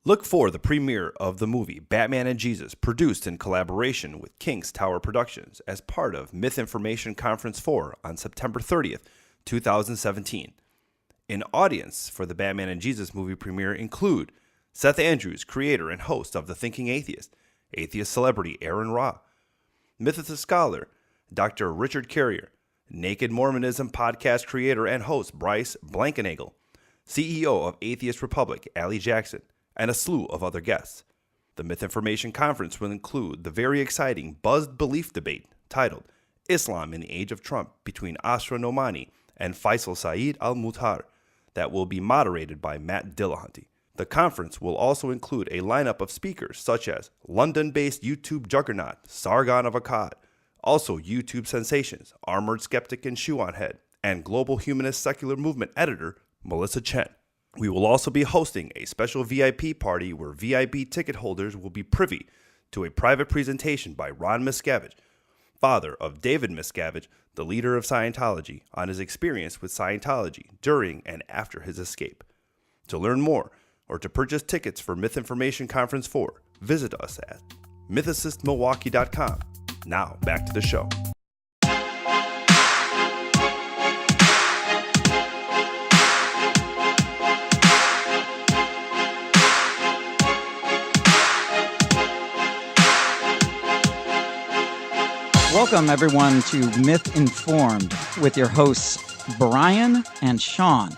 Look for the premiere of the movie Batman and Jesus, produced in collaboration with King's Tower Productions as part of Myth Information Conference 4 on September 30th, 2017. In audience for the Batman and Jesus movie premiere include Seth Andrews, creator and host of The Thinking Atheist, atheist celebrity Aaron Ra, Mythicist scholar Dr. Richard Carrier, Naked Mormonism podcast creator and host Bryce Blankenagel, CEO of Atheist Republic Allie Jackson, and a slew of other guests. The Myth Information Conference will include the very exciting buzzed belief debate titled Islam in the Age of Trump between Asra Nomani and Faisal Saeed al-Mutar that will be moderated by Matt Dillahunty. The conference will also include a lineup of speakers such as London-based YouTube juggernaut Sargon of Akkad, also YouTube sensations Armored Skeptic and Shoe on Head, and Global Humanist Secular Movement editor Melissa Chen. We will also be hosting a special VIP party where VIP ticket holders will be privy to a private presentation by Ron Miscavige, father of David Miscavige, the leader of Scientology, on his experience with Scientology during and after his escape. To learn more or to purchase tickets for Myth Information Conference 4, visit us at mythicistmilwaukee.com. Now, back to the show. Welcome, everyone, to Myth Informed with your hosts, Brian and Sean.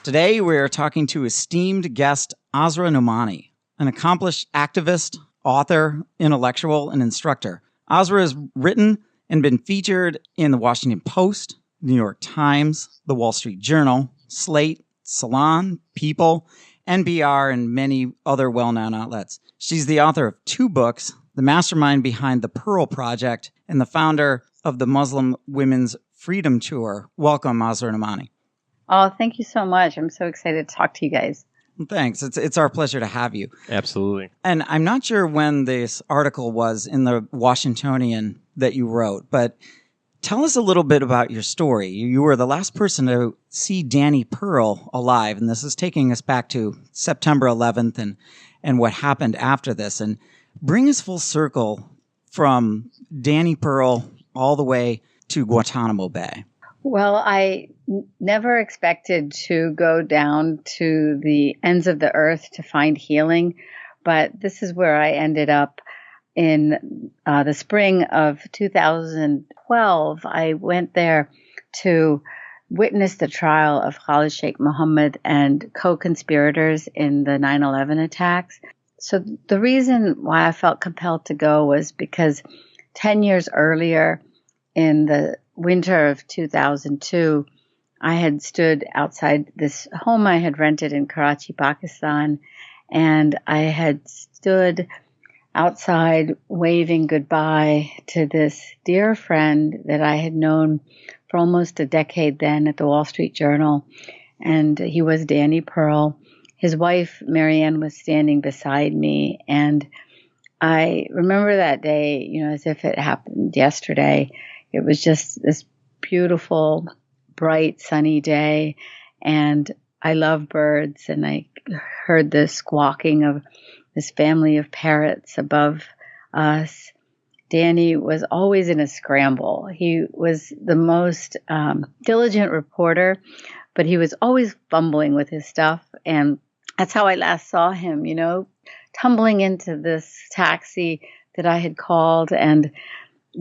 Today, we're talking to esteemed guest Asra Nomani, an accomplished activist, author, intellectual, and instructor. Asra has written and been featured in the Washington Post, New York Times, the Wall Street Journal, Slate, Salon, People, NPR, and many other well-known outlets. She's the author of 2 books, the mastermind behind the Pearl Project, and the founder of the Muslim Women's Freedom Tour. Welcome, Asra Nomani. Oh, thank you so much. I'm so excited to talk to you guys. Thanks. It's our pleasure to have you. Absolutely. And I'm not sure when this article was in the Washingtonian that you wrote, but tell us a little bit about your story. You were the last person to see Danny Pearl alive, and this is taking us back to September 11th and what happened after this. And bring us full circle from Danny Pearl all the way to Guantanamo Bay. Well, I never expected to go down to the ends of the earth to find healing, but this is where I ended up in the spring of 2012. I went there to witness the trial of Khalid Sheikh Mohammed and co-conspirators in the 9/11 attacks. So the reason why I felt compelled to go was because 10 years earlier, in the winter of 2002, I had stood outside this home I had rented in Karachi, Pakistan, and I had stood outside waving goodbye to this dear friend that I had known for almost a decade then at the Wall Street Journal, and he was Danny Pearl. His wife, Marianne, was standing beside me, and I remember that day, as if it happened yesterday. It was just this beautiful, bright, sunny day, and I love birds, and I heard the squawking of this family of parrots above us. Danny was always in a scramble. He was the most diligent reporter, but he was always fumbling with his stuff, and that's how I last saw him, tumbling into this taxi that I had called and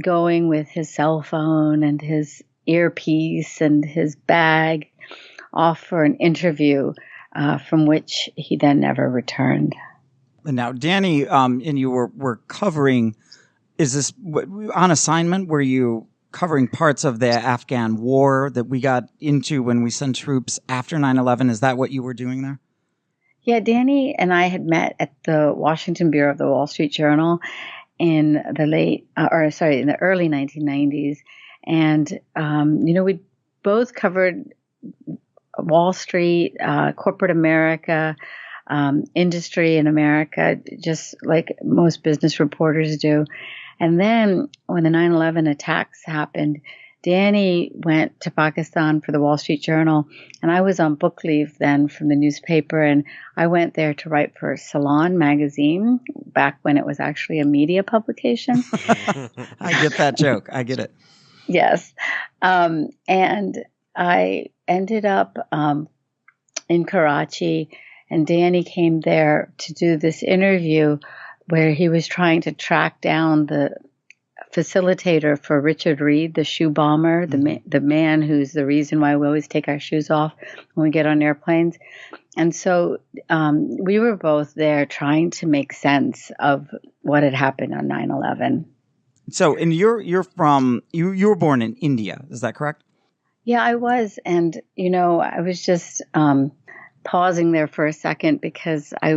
going with his cell phone and his earpiece and his bag off for an interview from which he then never returned. Now, Danny, and you were covering, is this on assignment? Were you covering parts of the Afghan war that we got into when we sent troops after 9/11? Is that what you were doing there? Yeah, Danny and I had met at the Washington Bureau of the Wall Street Journal in the early 1990s. And, we both covered Wall Street, corporate America, industry in America, just like most business reporters do. And then when the 9/11 attacks happened, Danny went to Pakistan for the Wall Street Journal, and I was on book leave then from the newspaper, and I went there to write for Salon magazine back when it was actually a media publication. I get that joke. I get it. Yes. And I ended up in Karachi, and Danny came there to do this interview where he was trying to track down the facilitator for Richard Reed, the shoe bomber, the man who's the reason why we always take our shoes off when we get on airplanes. And so we were both there trying to make sense of what had happened on 9/11. So, and you were born in India, is that correct? Yeah, I was. And, I was just pausing there for a second because I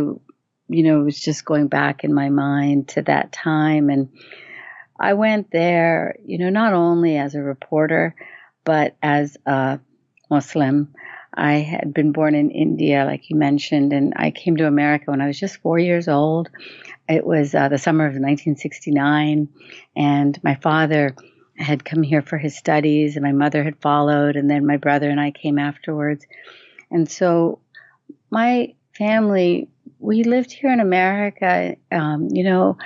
was just going back in my mind to that time. And I went there, not only as a reporter, but as a Muslim. I had been born in India, like you mentioned, and I came to America when I was just 4 years old. It was the summer of 1969, and my father had come here for his studies, and my mother had followed, and then my brother and I came afterwards. And so my family, we lived here in America, in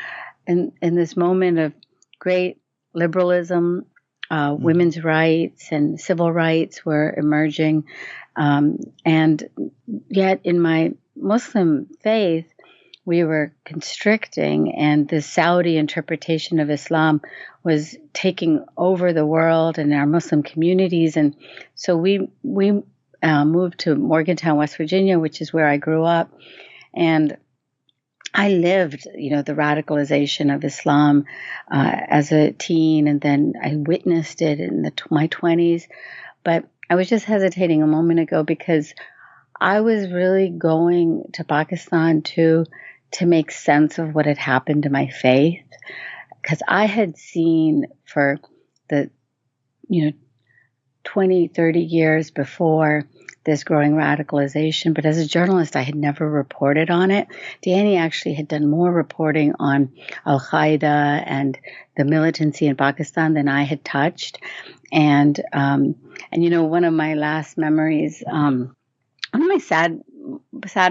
this moment of great liberalism. Women's rights and civil rights were emerging. And yet in my Muslim faith, we were constricting, and the Saudi interpretation of Islam was taking over the world and our Muslim communities. And so we moved to Morgantown, West Virginia, which is where I grew up. And I lived, the radicalization of Islam as a teen, and then I witnessed it in my 20s. But I was just hesitating a moment ago because I was really going to Pakistan to make sense of what had happened to my faith, because I had seen for the 20, 30 years before this growing radicalization. But as a journalist, I had never reported on it. Danny actually had done more reporting on Al-Qaeda and the militancy in Pakistan than I had touched. And one of my last memories, one of my sad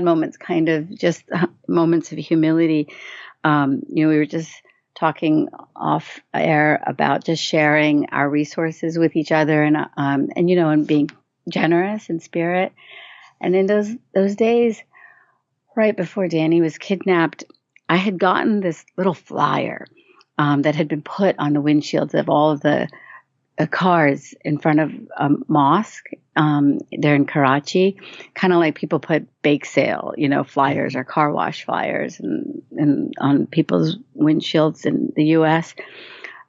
moments, kind of just moments of humility. We were just talking off air about just sharing our resources with each other and being generous in spirit. And in those days, right before Danny was kidnapped, I had gotten this little flyer that had been put on the windshields of all of the cars in front of a mosque there in Karachi, kind of like people put bake sale, flyers or car wash flyers and on people's windshields in the U.S.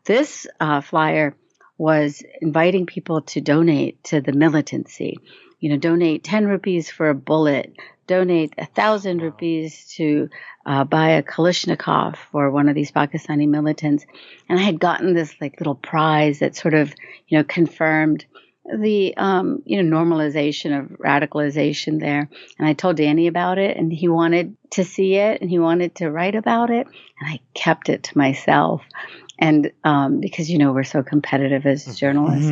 This flyer was inviting people to donate to the militancy. Donate 10 rupees for a bullet, donate 1,000 rupees to buy a Kalashnikov for one of these Pakistani militants. And I had gotten this little prize that sort of, confirmed the, normalization of radicalization there. And I told Danny about it, and he wanted to see it, and he wanted to write about it. And I kept it to myself. And because, we're so competitive as journalists.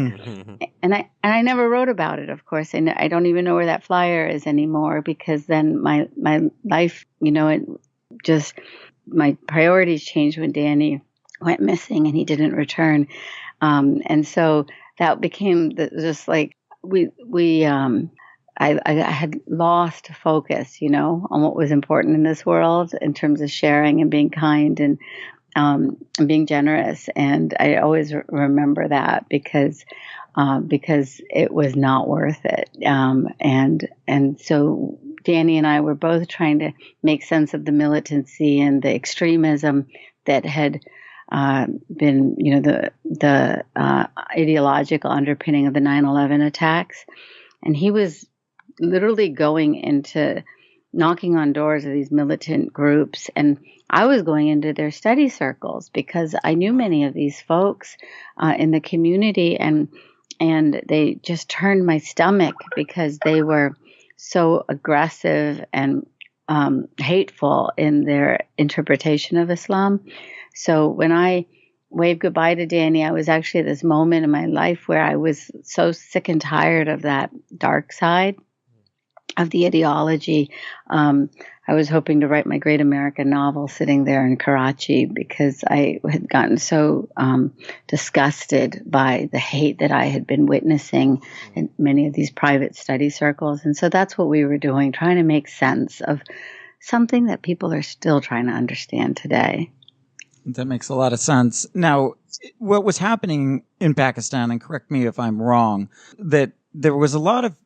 And I never wrote about it, of course. And I don't even know where that flyer is anymore, because then my life, my priorities changed when Danny went missing and he didn't return. And so that became I had lost focus, on what was important in this world in terms of sharing and being kind and being generous. And I always remember that because it was not worth it. And so Danny and I were both trying to make sense of the militancy and the extremism that had been, the ideological underpinning of the 9/11 attacks. And he was literally going into knocking on doors of these militant groups. And I was going into their study circles because I knew many of these folks in the community, and they just turned my stomach because they were so aggressive and hateful in their interpretation of Islam. So when I wave goodbye to Danny, I was actually at this moment in my life where I was so sick and tired of that dark side of the ideology. I was hoping to write my great American novel sitting there in Karachi because I had gotten so disgusted by the hate that I had been witnessing in many of these private study circles. And so that's what we were doing, trying to make sense of something that people are still trying to understand today. That makes a lot of sense. Now, what was happening in Pakistan, and correct me if I'm wrong, that there was a lot of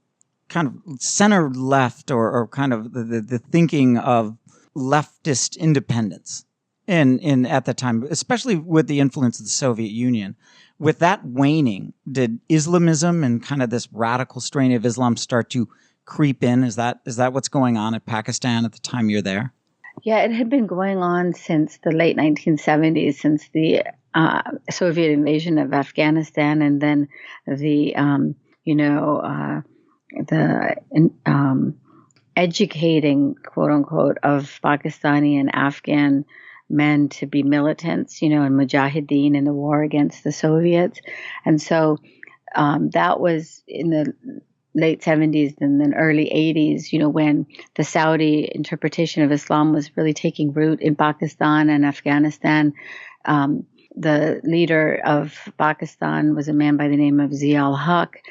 kind of center left or kind of the thinking of leftist independence in at the time, especially with the influence of the Soviet Union. With that waning, did Islamism and kind of this radical strain of Islam start to creep in? Is that what's going on in Pakistan at the time you're there? Yeah, it had been going on since the late 1970s, since the Soviet invasion of Afghanistan, and then the educating, quote unquote, of Pakistani and Afghan men to be militants, and mujahideen in the war against the Soviets. And so that was in the late 70s and then early 80s, when the Saudi interpretation of Islam was really taking root in Pakistan and Afghanistan. The leader of Pakistan was a man by the name of Zia-ul-Haq.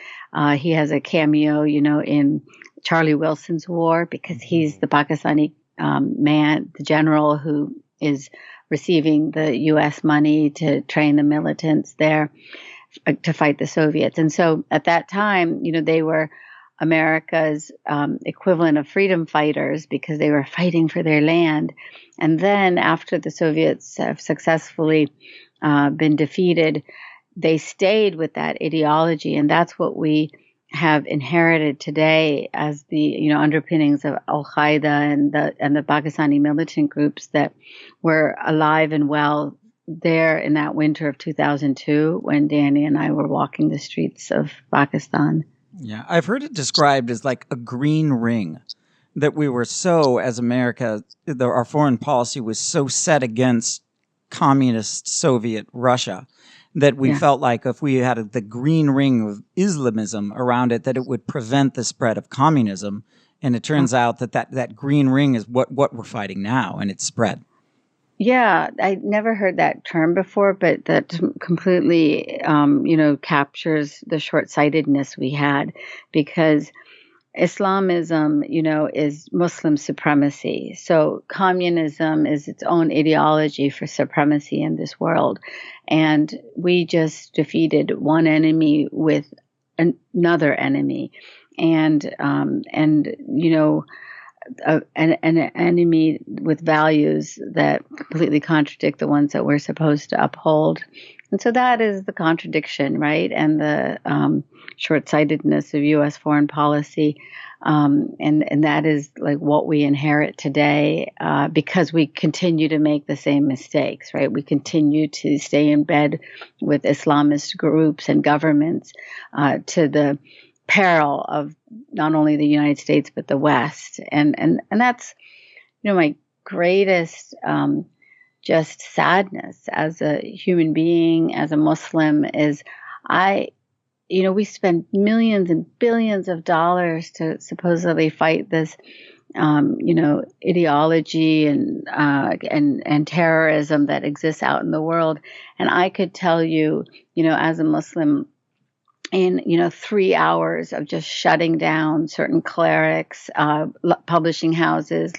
He has a cameo, in Charlie Wilson's war because he's the Pakistani man, the general who is receiving the U.S. money to train the militants there to fight the Soviets. And so at that time, they were America's equivalent of freedom fighters because they were fighting for their land. And then after the Soviets have successfully been defeated, they stayed with that ideology. And that's what we have inherited today as the underpinnings of Al-Qaeda and the Pakistani militant groups that were alive and well there in that winter of 2002 when Danny and I were walking the streets of Pakistan. Yeah, I've heard it described as like a green ring, that we were so, as America, our foreign policy was so set against communist Soviet Russia that we felt like if we had the green ring of Islamism around it, that it would prevent the spread of communism. And it turns out that green ring is what we're fighting now, and it's spread. Yeah, I never heard that term before, but that completely, captures the short-sightedness we had, because Islamism, is Muslim supremacy. So communism is its own ideology for supremacy in this world. And we just defeated one enemy with another enemy. And an enemy with values that completely contradict the ones that we're supposed to uphold. And so that is the contradiction, right? And the short-sightedness of U.S. foreign policy. And that is like what we inherit today because we continue to make the same mistakes, right? We continue to stay in bed with Islamist groups and governments to the peril of not only the United States, but the West. And that's, my greatest just sadness as a human being, as a Muslim, is we spend millions and billions of dollars to supposedly fight this, ideology and terrorism that exists out in the world. And I could tell you, as a Muslim, in 3 hours of just shutting down certain clerics, publishing houses,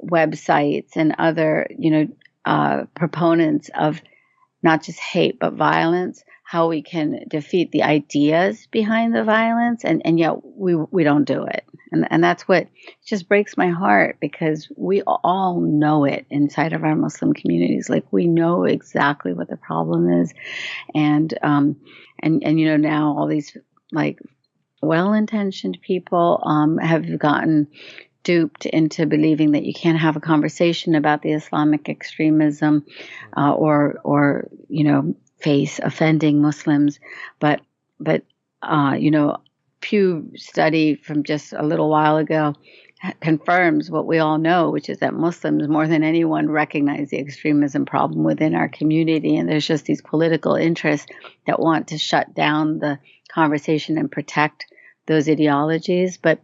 websites, and other proponents of not just hate but violence, how we can defeat the ideas behind the violence, and yet we don't do it. And that's what just breaks my heart, because we all know it inside of our Muslim communities. Like, we know exactly what the problem is. And now all these like well-intentioned people have gotten duped into believing that you can't have a conversation about the Islamic extremism or face offending Muslims. But Pew study from just a little while ago confirms what we all know, which is that Muslims, more than anyone, recognize the extremism problem within our community. And there's just these political interests that want to shut down the conversation and protect those ideologies. But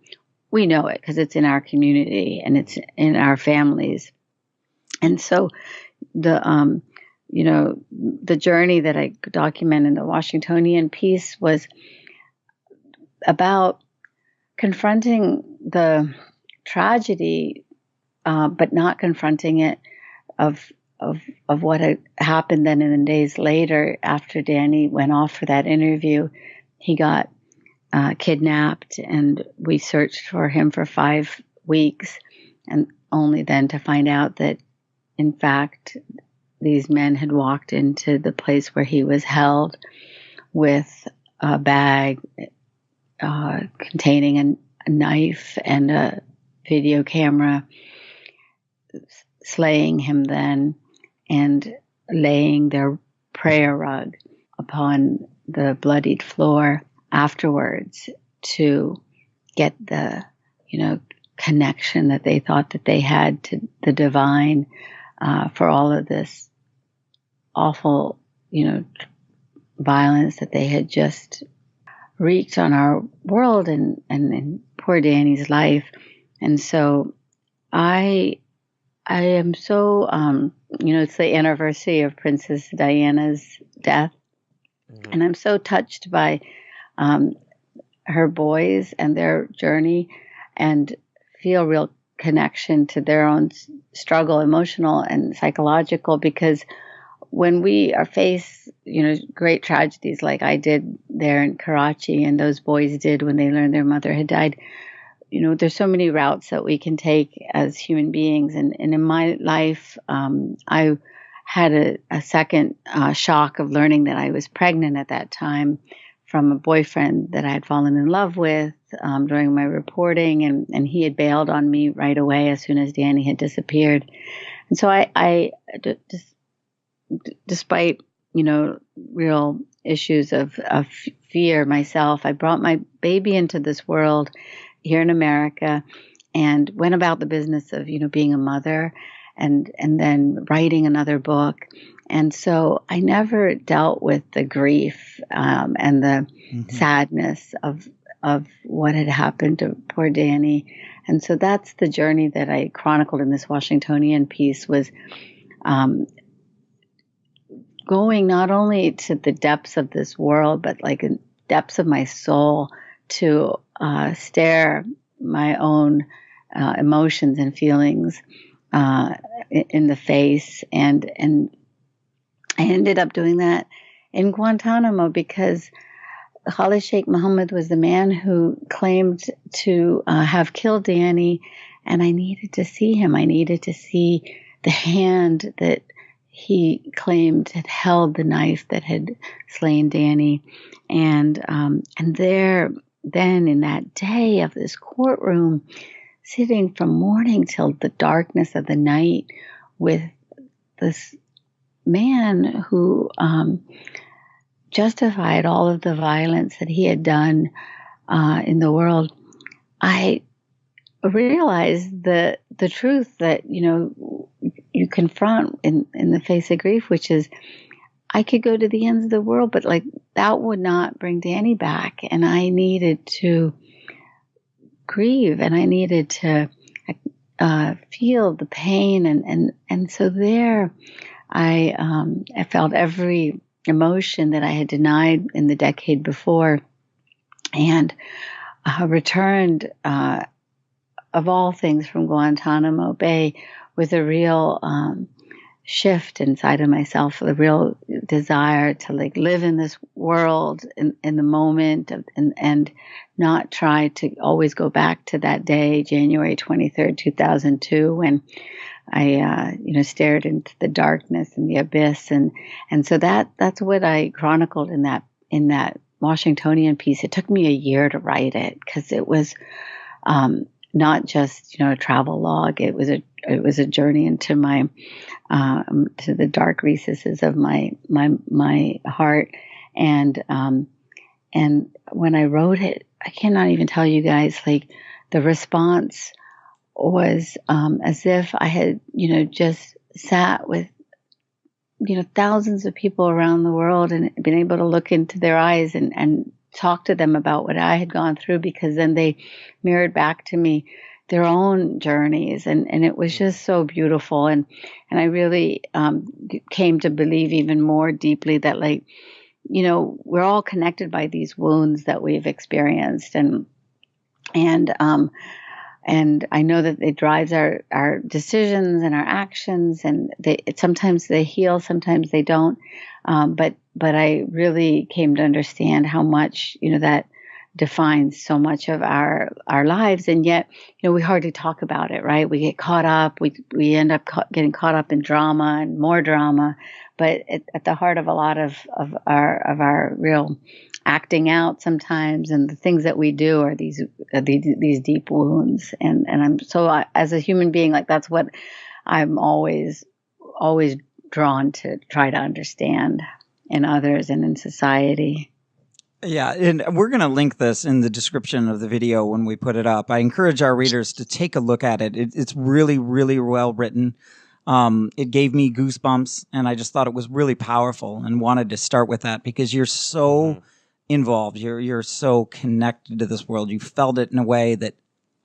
we know it because it's in our community and it's in our families. And so the journey that I document in the Washingtonian piece was about confronting the tragedy, but not confronting it of what had happened then in the days later after Danny went off for that interview. He got kidnapped, and we searched for him for 5 weeks, and only then to find out that, in fact, these men had walked into the place where he was held with a bag containing a knife and a video camera, slaying him then and laying their prayer rug upon the bloodied floor afterwards to get the, connection that they thought that they had to the divine for all of this awful, violence that they had just wreaked on our world and poor Danny's life. And so I am so, it's the anniversary of Princess Diana's death. Mm-hmm. And I'm so touched by her boys and their journey, and feel real connection to their own struggle, emotional and psychological, because when we are faced, great tragedies like I did there in Karachi and those boys did when they learned their mother had died, there's so many routes that we can take as human beings. And in my life, I had a second shock of learning that I was pregnant at that time from a boyfriend that I had fallen in love with during my reporting. And he had bailed on me right away as soon as Danny had disappeared. And so I despite, real issues of fear myself, I brought my baby into this world here in America and went about the business of, being a mother and then writing another book. And so I never dealt with the grief and the sadness of what had happened to poor Danny. And so that's the journey that I chronicled in this Washingtonian piece, was going not only to the depths of this world, but like in depths of my soul to stare my own emotions and feelings in the face. And I ended up doing that in Guantanamo because Khalid Sheikh Mohammed was the man who claimed to have killed Danny, and I needed to see him. I needed to see the hand that he claimed had held the knife that had slain Danny. And there, then in that day of this courtroom, sitting from morning till the darkness of the night with this man who justified all of the violence that he had done in the world, I realized the truth that, you confront in the face of grief, which is I could go to the ends of the world, but like that would not bring Danny back. And I needed to grieve, and I needed to feel the pain. And so there I felt every emotion that I had denied in the decade before, and returned of all things from Guantanamo Bay with a real shift inside of myself, a real desire to like live in this world in the moment and not try to always go back to that day, January 23rd, 2002, when I, stared into the darkness and the abyss. And so that's what I chronicled in that Washingtonian piece. It took me a year to write it because it was, not just, a travel log. It was a journey into my, to the dark recesses of my heart. And when I wrote it, I cannot even tell you guys, like the response was as if I had, just sat with, thousands of people around the world and been able to look into their eyes and talk to them about what I had gone through, because then they mirrored back to me their own journeys. And it was just so beautiful. And I really came to believe even more deeply that, like, we're all connected by these wounds that we've experienced. And I know that it drives our decisions and our actions, and sometimes they heal, sometimes they don't. But I really came to understand how much, that defines so much of our lives. And yet, we hardly talk about it, right? We get caught up, we end up getting caught up in drama and more drama. But at the heart of a lot of our real acting out sometimes, and the things that we do are these deep wounds. And I'm so, as a human being, like, that's what I'm always drawn to try to understand in others and in society. Yeah, and we're going to link this in the description of the video when we put it up. I encourage our readers to take a look at it. It's really, really well written. It gave me goosebumps, and I just thought it was really powerful and wanted to start with that because you're so involved. You're so connected to this world. You felt it in a way that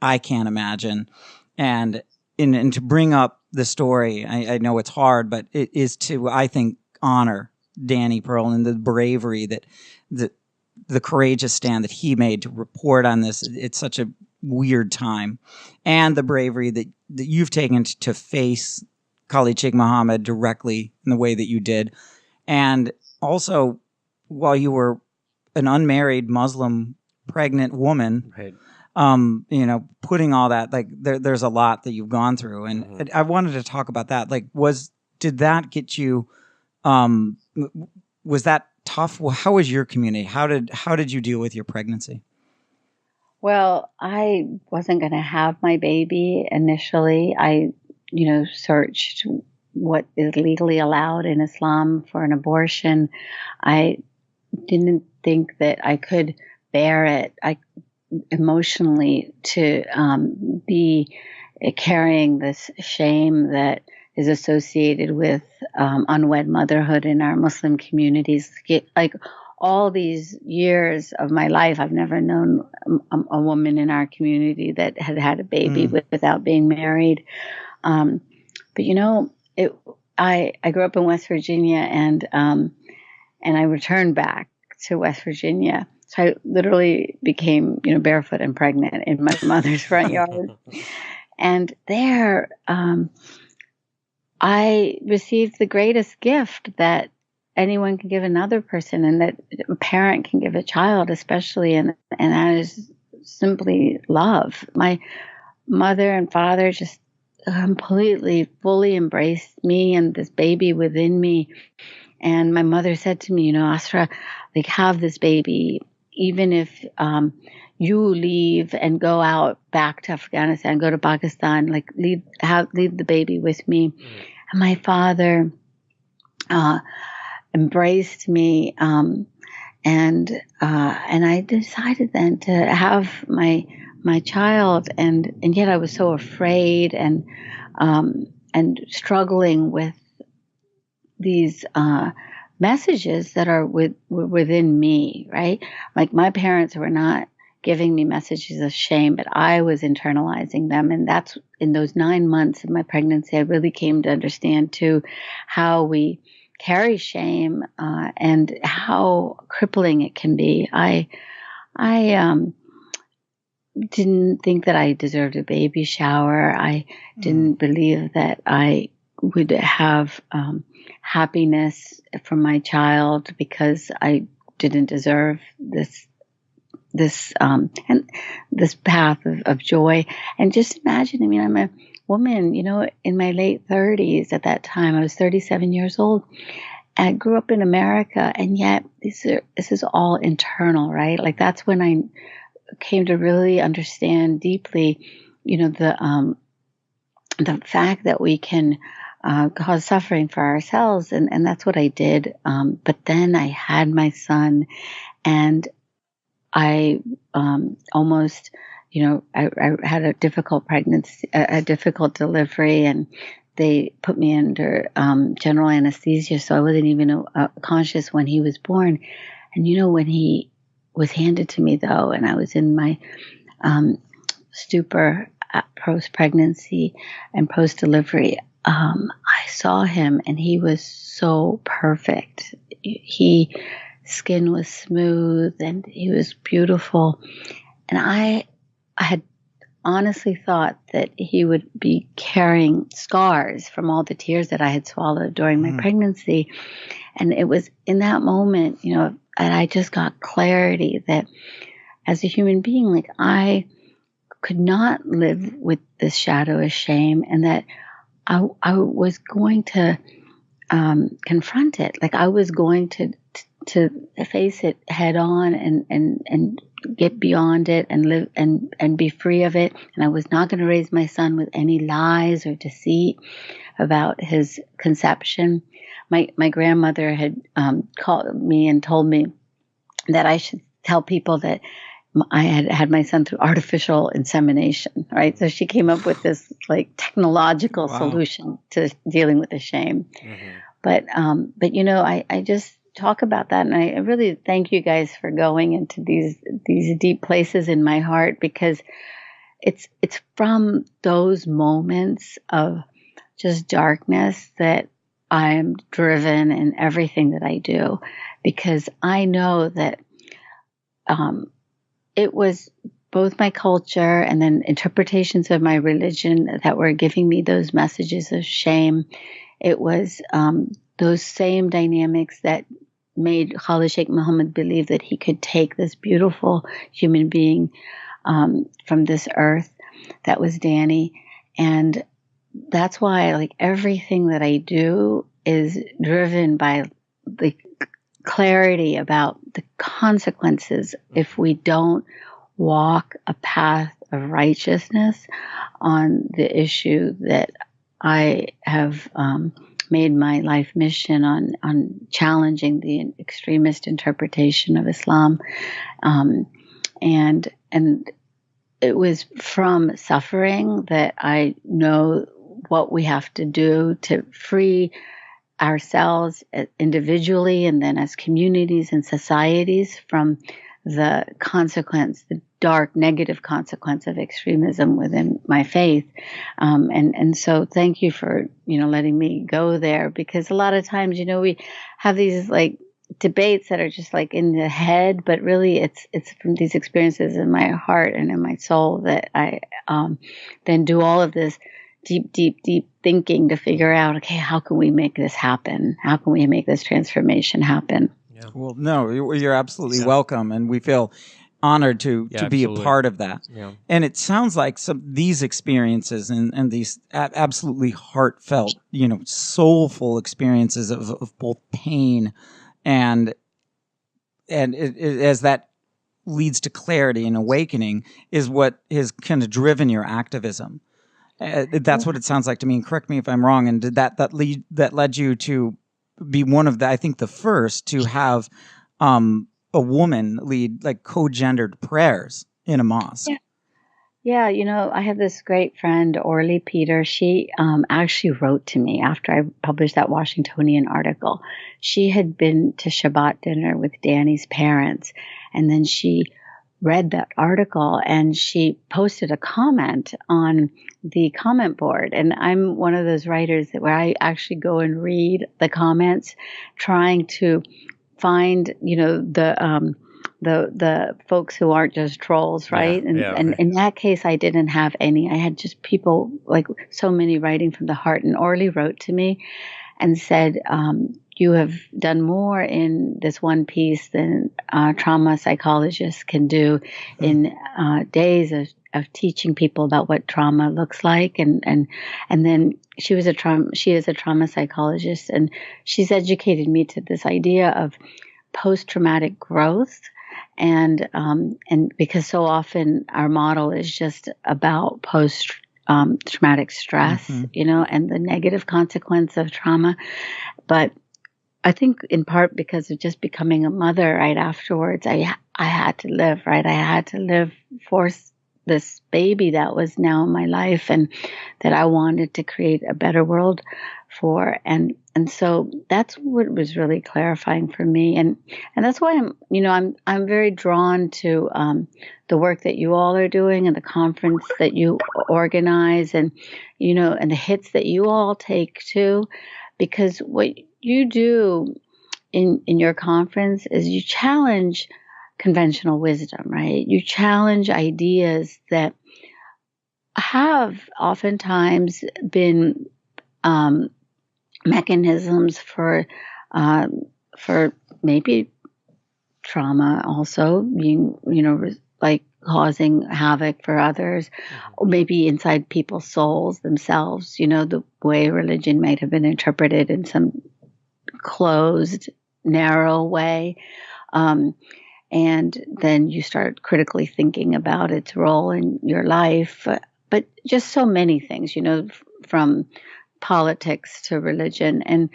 I can't imagine. And to bring up the story, I know it's hard, but it is to, I think, honor Danny Pearl and the bravery that the courageous stand that he made to report on this. It's such a weird time, and the bravery that you've taken to face Khalid Sheikh Mohammed directly in the way that you did. And also, while you were an unmarried Muslim pregnant woman, Right. Putting all that, like, there's a lot that you've gone through. And I wanted to talk about that. Like, did that get you, was that tough? Well, how was your community? How did you deal with your pregnancy? Well, I wasn't going to have my baby initially. I, searched what is legally allowed in Islam for an abortion. I didn't think that I could bear it emotionally to be carrying this shame that is associated with unwed motherhood in our Muslim communities. Like, all these years of my life, I've never known a woman in our community that had a baby without being married. But I grew up in West Virginia, and I returned back to West Virginia. So I literally became, barefoot and pregnant in my mother's front yard. And there, I received the greatest gift that anyone can give another person, and that a parent can give a child, especially, and that is simply love. My mother and father just completely, fully embraced me and this baby within me. And my mother said to me, Asra, like, have this baby, even if you leave and go out back to Afghanistan, go to Pakistan, like, leave the baby with me. And my father embraced me, and I decided then to have my child, and yet I was so afraid and struggling with these messages that are within me, right? Like, my parents were not giving me messages of shame, but I was internalizing them. And that's in those 9 months of my pregnancy, I really came to understand too how we carry shame and how crippling it can be. I didn't think that I deserved a baby shower. I didn't believe that I would have happiness from my child because I didn't deserve this path of joy. And just imagine, I'm a woman, in my late 30s at that time. I was 37 years old. I grew up in America, and yet this is all internal, right? Like, that's when I came to really understand deeply, the fact that we can cause suffering for ourselves, and that's what I did. But then I had my son, and I almost, I had a difficult pregnancy, a difficult delivery, and they put me under general anesthesia, so I wasn't even conscious when he was born. And when he was handed to me, though, and I was in my stupor post-pregnancy and post-delivery, I saw him, and he was so perfect. Skin was smooth, and he was beautiful. And I had honestly thought that he would be carrying scars from all the tears that I had swallowed during my pregnancy. And it was in that moment, and I just got clarity that as a human being, like, I could not live with this shadow of shame, and that I was going to confront it. Like, I was going to face it head on and get beyond it and live and be free of it. And I was not going to raise my son with any lies or deceit about his conception. My grandmother had called me and told me that I should tell people that I had my son through artificial insemination, right? So she came up with this like technological solution to dealing with the shame. Mm-hmm. But I just talk about that, and I really thank you guys for going into these deep places in my heart, because it's from those moments of just darkness that I am driven in everything that I do, because I know that it was both my culture and then interpretations of my religion that were giving me those messages of shame. It was those same dynamics that made Khalid Sheikh Mohammed believe that he could take this beautiful human being from this earth that was Danny. And that's why, like, everything that I do is driven by the clarity about the consequences if we don't walk a path of righteousness on the issue that I have made my life mission on challenging the extremist interpretation of Islam. And it was from suffering that I know what we have to do to free ourselves individually and then as communities and societies from the consequence, the dark negative consequence of extremism within my faith. And so thank you for, letting me go there, because a lot of times, we have these like debates that are just like in the head, but really it's from these experiences in my heart and in my soul that I then do all of this deep thinking to figure out, okay, how can we make this happen? How can we make this transformation happen? Yeah. Well, no, you're absolutely welcome, and we feel honored to be a part of that. Yeah. And it sounds like these experiences and these absolutely heartfelt, soulful experiences of both pain and as that leads to clarity and awakening is what has kind of driven your activism. That's what it sounds like to me. And correct me if I'm wrong. And did that led you to be one of I think the first to have a woman lead like co-gendered prayers in a mosque? Yeah. I have this great friend, Orly Peter. She actually wrote to me after I published that Washingtonian article. She had been to Shabbat dinner with Danny's parents, and then she read that article and she posted a comment on the comment board. And I'm one of those writers where I actually go and read the comments, trying to find, the folks who aren't just trolls, right? And in that case, I didn't have any. I had just people, like so many, writing from the heart. And Orly wrote to me and said, you have done more in this one piece than trauma psychologists can do in days of teaching people about what trauma looks like. And then she is a trauma psychologist, and she's educated me to this idea of post-traumatic growth. And because so often our model is just about traumatic stress, and the negative consequence of trauma. But I think in part because of just becoming a mother right afterwards, I had to live, right? I had to live, force this baby that was now in my life, and that I wanted to create a better world for. And so that's what was really clarifying for me. And that's why I'm very drawn to the work that you all are doing, and the conference that you organize, and and the hits that you all take too, because what you do in your conference is you challenge conventional wisdom, right? You challenge ideas that have oftentimes been mechanisms for maybe trauma, also being, like causing havoc for others, or maybe inside people's souls themselves, the way religion might have been interpreted in some closed, narrow way. And then you start critically thinking about its role in your life, but just so many things, from politics to religion. And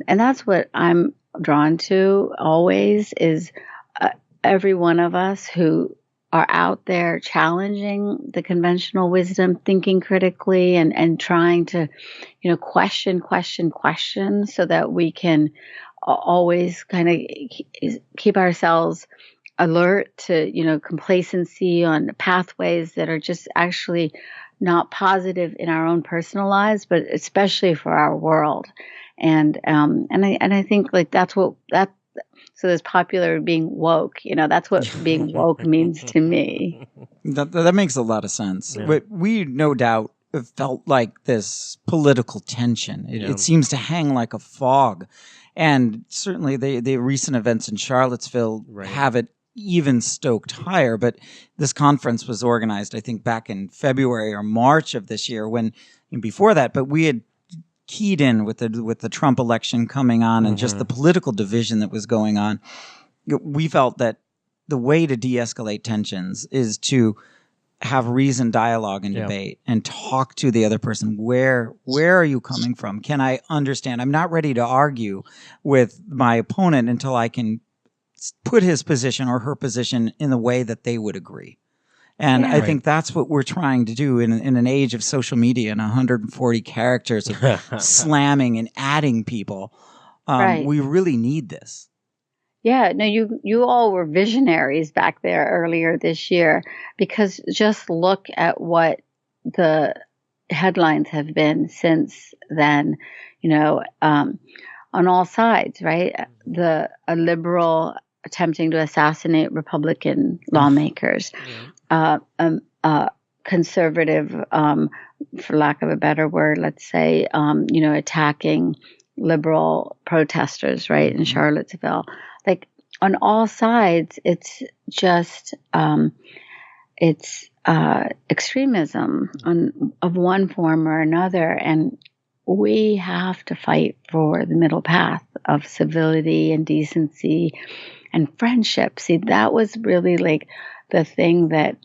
that's what I'm drawn to always, is every one of us who are out there challenging the conventional wisdom, thinking critically, and trying to, question, so that we can always kind of keep ourselves alert to, complacency on pathways that are just actually not positive in our own personal lives, but especially for our world. And I think like so there's popular being woke, that's what being woke means to me. That makes a lot of sense. Yeah. But we no doubt have felt like this political tension. It seems to hang like a fog. And certainly the recent events in Charlottesville have it even stoked higher. But this conference was organized, I think, back in February or March of this year, before that. But we had keyed in with the Trump election coming on, and just the political division that was going on. We felt that the way to de-escalate tensions is to have reasoned dialogue and debate, and talk to the other person. Where are you coming from? Can I understand? I'm not ready to argue with my opponent until I can put his position or her position in the way that they would agree. And I think that's what we're trying to do in an age of social media and 140 characters of slamming and adding people. We really need this. Yeah, no, you all were visionaries back there earlier this year, because just look at what the headlines have been since then, on all sides, right? A liberal attempting to assassinate Republican lawmakers, conservative, for lack of a better word, let's say, attacking liberal protesters, right, in Charlottesville. Like on all sides, it's just extremism of one form or another, and we have to fight for the middle path of civility and decency and friendship. See, that was really like the thing that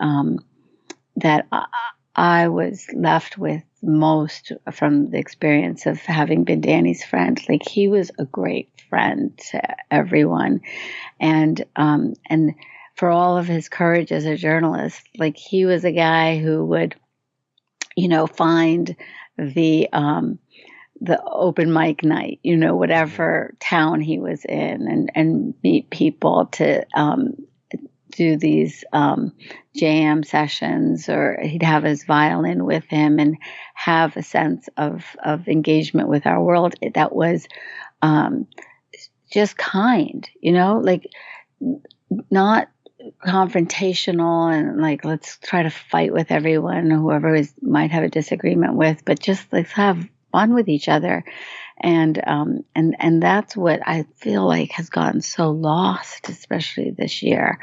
I was left with most from the experience of having been Danny's friend. Like, he was a great friend to everyone, and for all of his courage as a journalist, like, he was a guy who would, find the open mic night, whatever town he was in, and meet people to do these jam sessions, or he'd have his violin with him and have a sense of engagement with our world that was just kind, like not confrontational and like, let's try to fight with everyone, whoever might have a disagreement with, but just let's have fun with each other. And that's what I feel like has gotten so lost, especially this year.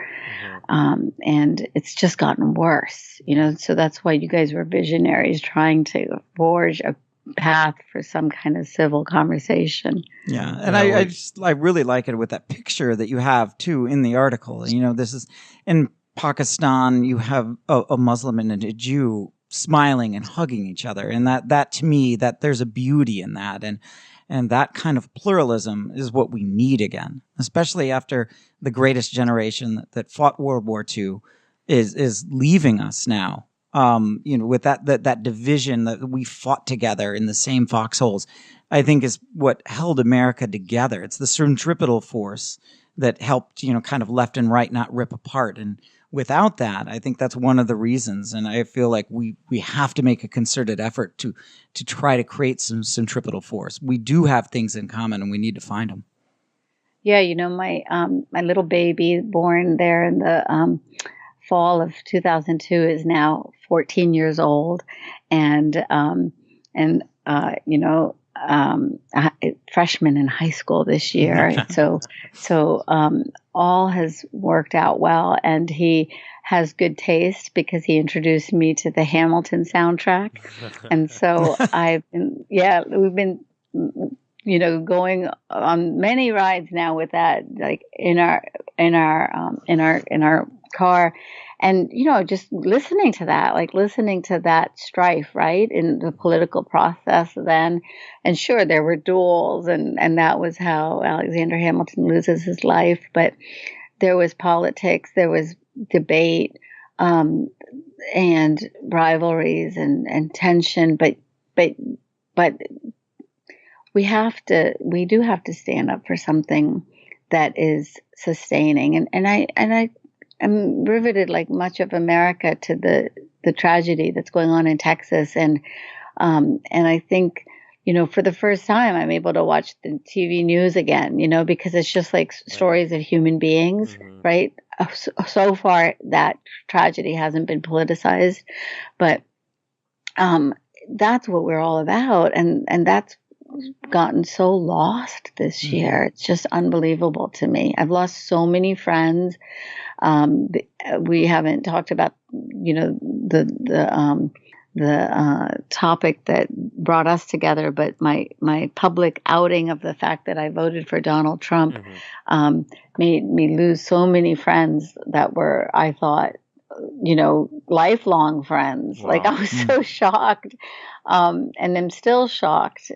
And it's just gotten worse, so that's why you guys were visionaries, trying to forge a path for some kind of civil conversation. Yeah. And I really like it with that picture that you have too in the article. This is in Pakistan, you have a Muslim and a Jew smiling and hugging each other. And that to me, that there's a beauty in that. And that kind of pluralism is what we need again, especially after the greatest generation that fought World War II is leaving us now. With that division that we fought together in the same foxholes, I think is what held America together. It's the centripetal force that helped, kind of left and right not rip apart. And without that, I think that's one of the reasons. And I feel like we have to make a concerted effort to try to create some centripetal force. We do have things in common, and we need to find them. Yeah, my little baby born there in the fall of 2002 is now 14 years old, and freshman in high school this year. So all has worked out well, and he has good taste because he introduced me to the Hamilton soundtrack, and so we've been going on many rides now with that, like in our car, and just listening to that strife, right, in the political process then. And sure, there were duels, and that was how Alexander Hamilton loses his life, but there was politics, there was debate, and rivalries and tension, but we do have to stand up for something that is sustaining. And I am riveted, like much of America, to the tragedy that's going on in Texas. And I think, for the first time, I'm able to watch the TV news again, because it's just like stories of human beings, right? So far, that tragedy hasn't been politicized, but that's what we're all about. And that's gotten so lost this year. It's just unbelievable to me. I've lost so many friends. We haven't talked about, the topic that brought us together, but my public outing of the fact that I voted for Donald Trump made me lose so many friends that were, I thought, lifelong friends. Wow. Like, I was so shocked, and I'm still shocked.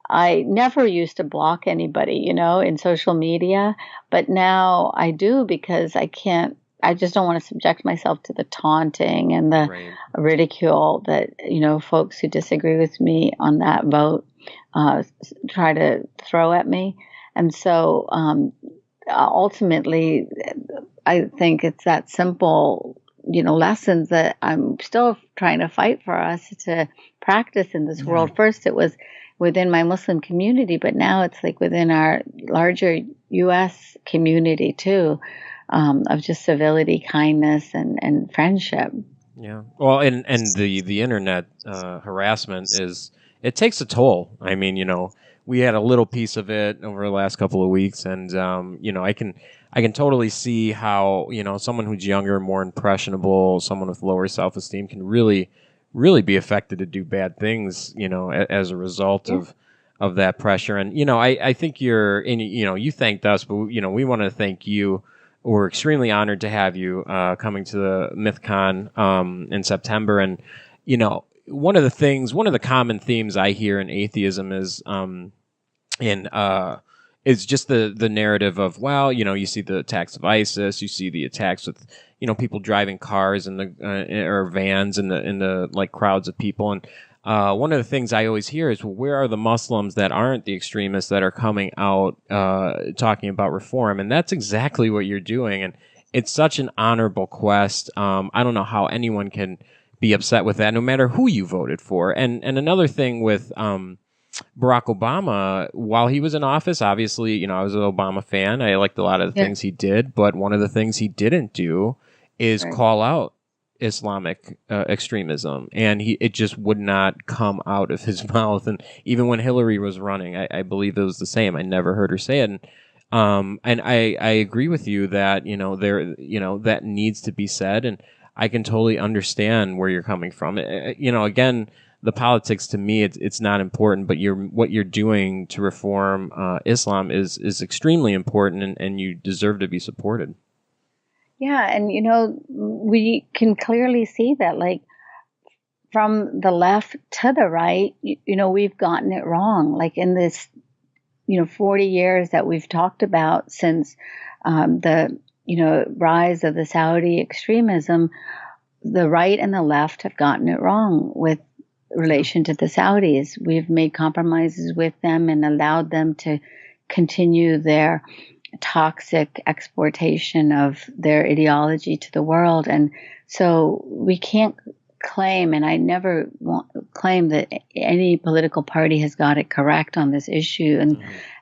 I never used to block anybody, in social media, but now I do, because I just don't want to subject myself to the taunting and the ridicule that, folks who disagree with me on that vote try to throw at me. And so ultimately, I think it's that simple, lessons that I'm still trying to fight for us to practice in this world. First, it was within my Muslim community, but now it's like within our larger U.S. community too, of just civility, kindness, and friendship. Yeah. Well, and the internet harassment it takes a toll. I mean, we had a little piece of it over the last couple of weeks, and I can totally see how someone who's younger, more impressionable, someone with lower self-esteem can really be affected to do bad things, as a result of that pressure. And I think you thanked us, but we want to thank you. We're extremely honored to have you coming to the MythCon in September. And one of the common themes I hear in atheism is it's just the narrative of, well, you see the attacks of ISIS, you see the attacks with, people driving cars in or vans in the like crowds of people. And one of the things I always hear is, well, where are the Muslims that aren't the extremists that are coming out talking about reform? And that's exactly what you're doing. And it's such an honorable quest. I don't know how anyone can be upset with that, no matter who you voted for. And another thing with Barack Obama, while he was in office, obviously, I was an Obama fan. I liked a lot of the things he did, but one of the things he didn't do is call out Islamic extremism, and it just would not come out of his mouth. And even when Hillary was running, I believe it was the same. I never heard her say it. And I agree with you that that needs to be said, and I can totally understand where you're coming from. Again, the politics, to me, it's not important, but what you're doing to reform Islam is extremely important, and you deserve to be supported. Yeah, and we can clearly see that, like, from the left to the right, we've gotten it wrong. Like, in this 40 years that we've talked about since the rise of the Saudi extremism, the right and the left have gotten it wrong with relation to the Saudis. We've made compromises with them and allowed them to continue their toxic exportation of their ideology to the world. And so we can't claim, and I never claim that any political party has got it correct on this issue.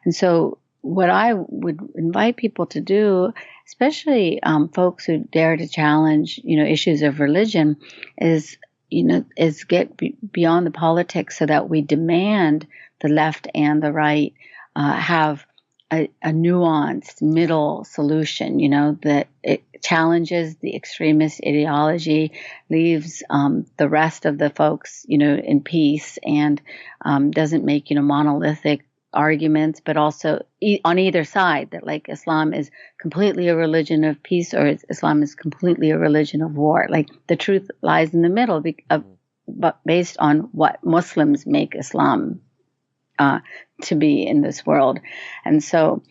And so what I would invite people to do, especially folks who dare to challenge, issues of religion, is get beyond the politics so that we demand the left and the right have a nuanced middle solution, that it challenges the extremist ideology, leaves the rest of the folks, in peace, and doesn't make, monolithic arguments, but also on either side that like Islam is completely a religion of peace or Islam is completely a religion of war. Like the truth lies in the middle, but based on what Muslims make Islam to be in this world. And so,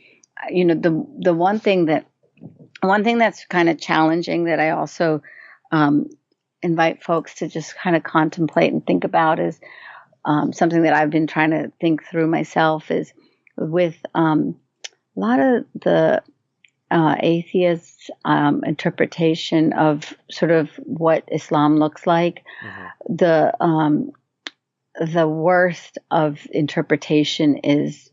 the one thing that's kind of challenging that I also invite folks to just kind of contemplate and think about is something that I've been trying to think through myself is with a lot of the atheists' interpretation of sort of what Islam looks like. The worst of interpretation is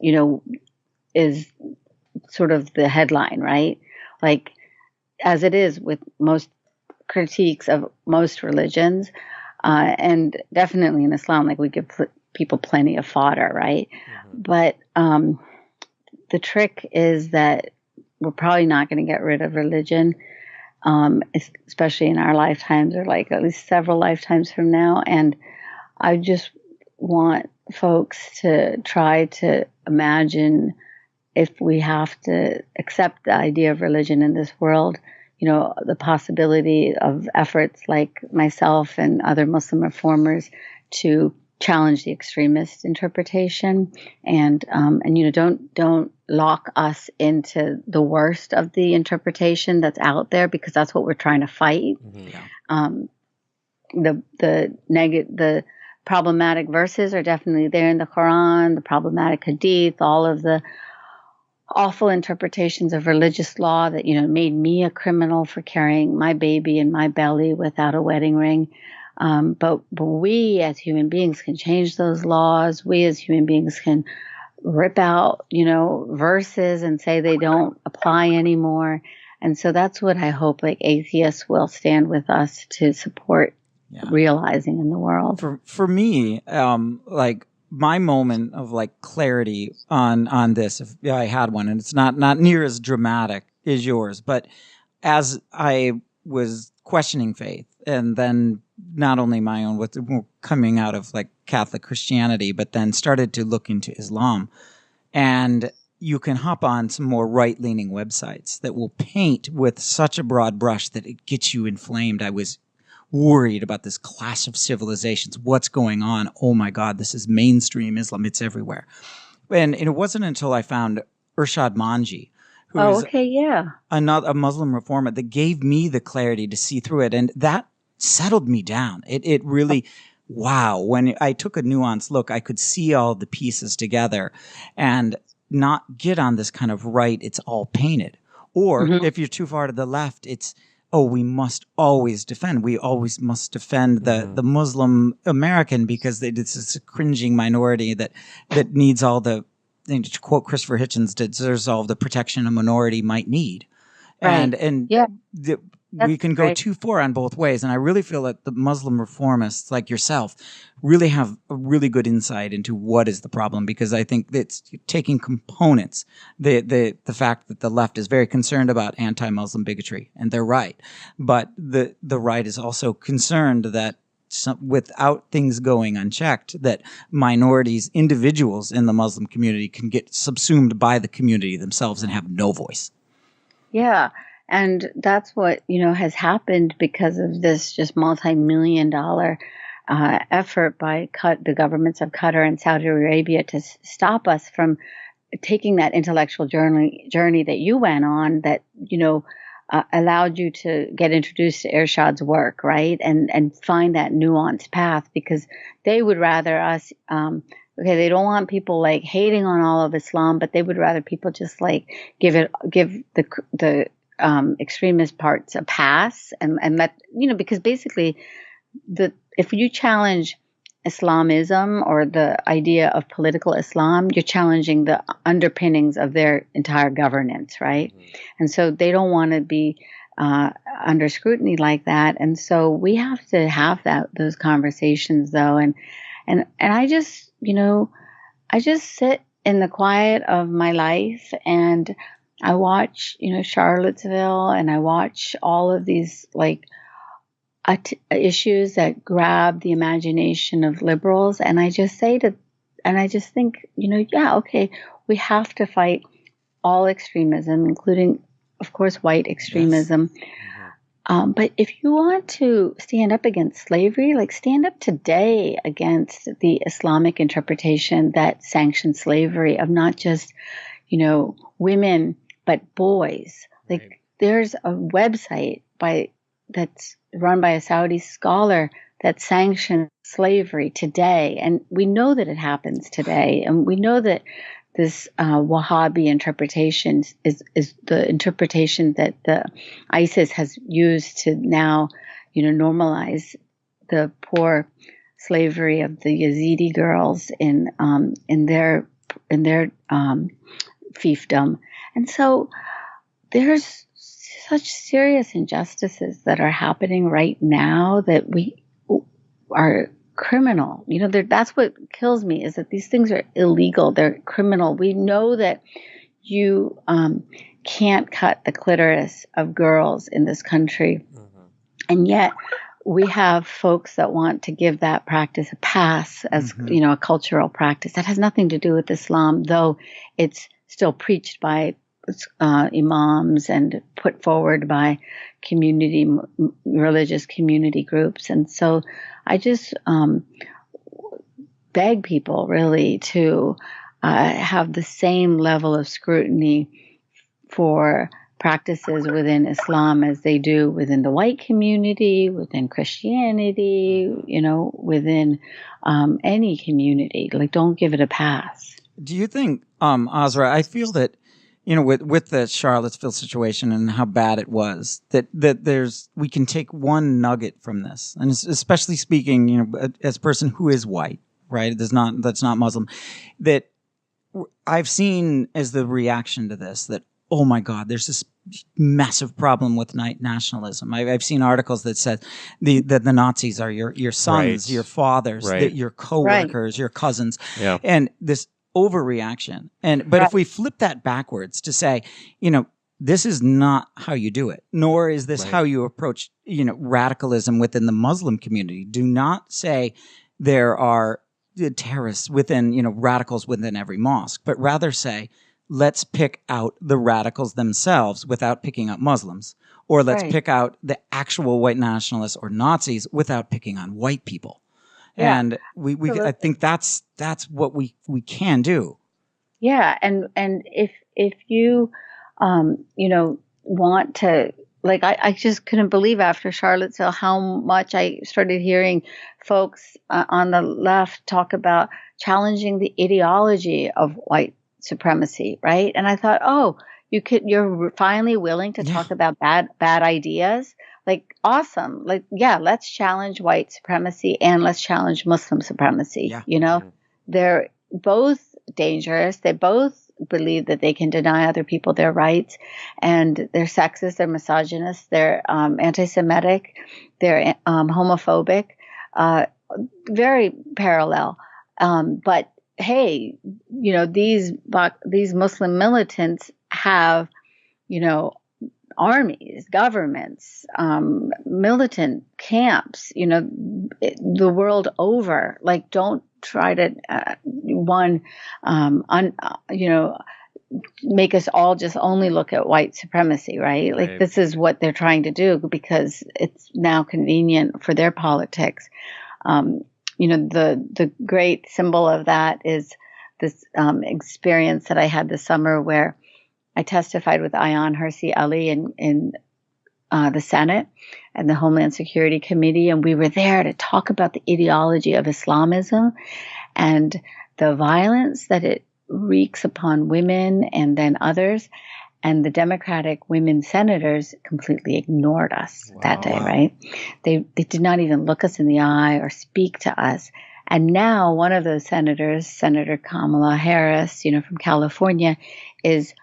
sort of the headline, right? Like, as it is with most critiques of most religions, and definitely in Islam, like we give people plenty of fodder, right? But the trick is that we're probably not going to get rid of religion, especially in our lifetimes or like at least several lifetimes from now. And I just want folks to try to imagine if we have to accept the idea of religion in this world, the possibility of efforts like myself and other Muslim reformers to challenge the extremist interpretation and don't lock us into the worst of the interpretation that's out there, because that's what we're trying to fight. The problematic verses are definitely there in the Quran, the problematic hadith, all of the awful interpretations of religious law that, made me a criminal for carrying my baby in my belly without a wedding ring. But we as human beings can change those laws. We as human beings can rip out, verses and say they don't apply anymore. And so that's what I hope like atheists will stand with us to support realizing in the world. For me, like my moment of like clarity on this, if I had one, and it's not near as dramatic as yours, but as I was questioning faith, and then not only my own, with coming out of like Catholic Christianity, but then started to look into Islam, and you can hop on some more right-leaning websites that will paint with such a broad brush that it gets you inflamed. I was worried about this clash of civilizations. What's going on? Oh my God, this is mainstream Islam. It's everywhere. And it wasn't until I found Irshad Manji, who's a Muslim reformer, that gave me the clarity to see through it. And that settled me down. It really, wow. When I took a nuanced look, I could see all the pieces together and not get on this kind of right, it's all painted. Or if you're too far to the left, it's, we must always defend. We always must defend the Muslim American because it's this cringing minority that needs all the, to quote Christopher Hitchens, deserves all the protection a minority might need. Right. We can go too far on both ways. And I really feel that the Muslim reformists like yourself really have a really good insight into what is the problem, because I think it's taking components, the fact that the left is very concerned about anti-Muslim bigotry, and they're right. But the right is also concerned that without things going unchecked, that minorities, individuals in the Muslim community can get subsumed by the community themselves and have no voice. Yeah. And that's what, has happened because of this just multi-million-dollar effort by the governments of Qatar and Saudi Arabia to stop us from taking that intellectual journey that you went on, that, allowed you to get introduced to Irshad's work, right? And find that nuanced path, because they would rather us, okay, they don't want people like hating on all of Islam, but they would rather people just like give the extremist parts a pass, and that, because basically if you challenge Islamism or the idea of political Islam, you're challenging the underpinnings of their entire governance, right? Mm-hmm. And so they don't want to be under scrutiny like that. And so we have to have those conversations, though. And I just, I just sit in the quiet of my life and I watch, Charlottesville, and I watch all of these like issues that grab the imagination of liberals. And I just think, yeah, okay, we have to fight all extremism, including, of course, white extremism. Yes. Mm-hmm. But if you want to stand up against slavery, like stand up today against the Islamic interpretation that sanctions slavery of not just, women, but boys. Like right. There's a website that's run by a Saudi scholar that sanctions slavery today. And we know that it happens today. And we know that this Wahhabi interpretation is the interpretation that the ISIS has used to now, normalize the poor slavery of the Yazidi girls in their fiefdom. And so there's such serious injustices that are happening right now that we are criminal. That's what kills me, is that these things are illegal. They're criminal. We know that you can't cut the clitoris of girls in this country. Mm-hmm. And yet we have folks that want to give that practice a pass as, mm-hmm. A cultural practice. That has nothing to do with Islam, though it's still preached by imams and put forward by religious community groups. And so I just beg people really to have the same level of scrutiny for practices within Islam as they do within the white community, within Christianity, within any community. Like, don't give it a pass. Do you think, Asra, I feel that, with the Charlottesville situation and how bad it was, that we can take one nugget from this, and especially speaking, as a person who is white, right? That's not Muslim, that I've seen as the reaction to this, that, oh my God, there's this massive problem with nationalism. I've seen articles that said the Nazis are your sons, right. Your fathers, right. Your coworkers, right. Your cousins, yeah. And this overreaction. But if we flip that backwards to say, this is not how you do it, nor is this right. how you approach, radicalism within the Muslim community. Do not say there are terrorists within, radicals within every mosque, but rather say, let's pick out the radicals themselves without picking out Muslims, or let's right. pick out the actual white nationalists or Nazis without picking on white people. Yeah. And I think that's what we can do. Yeah. And if you, want to, like, I just couldn't believe after Charlottesville how much I started hearing folks on the left talk about challenging the ideology of white supremacy. Right. And I thought, oh, you're finally willing to talk about bad ideas. Like, awesome. Like, yeah, let's challenge white supremacy and let's challenge Muslim supremacy. Yeah. They're both dangerous. They both believe that they can deny other people their rights, and they're sexist, they're misogynist, they're anti-Semitic, they're homophobic, very parallel. But hey, these Muslim militants have, armies, governments, militant camps, the world over. Like, don't try to make us all just only look at white supremacy, right? Like, this is what they're trying to do because it's now convenient for their politics. The great symbol of that is this experience that I had this summer where I testified with Ayan Hirsi Ali in the Senate and the Homeland Security Committee, and we were there to talk about the ideology of Islamism and the violence that it wreaks upon women and then others. And the Democratic women senators completely ignored us that day, right? They did not even look us in the eye or speak to us. And now one of those senators, Senator Kamala Harris, from California, is,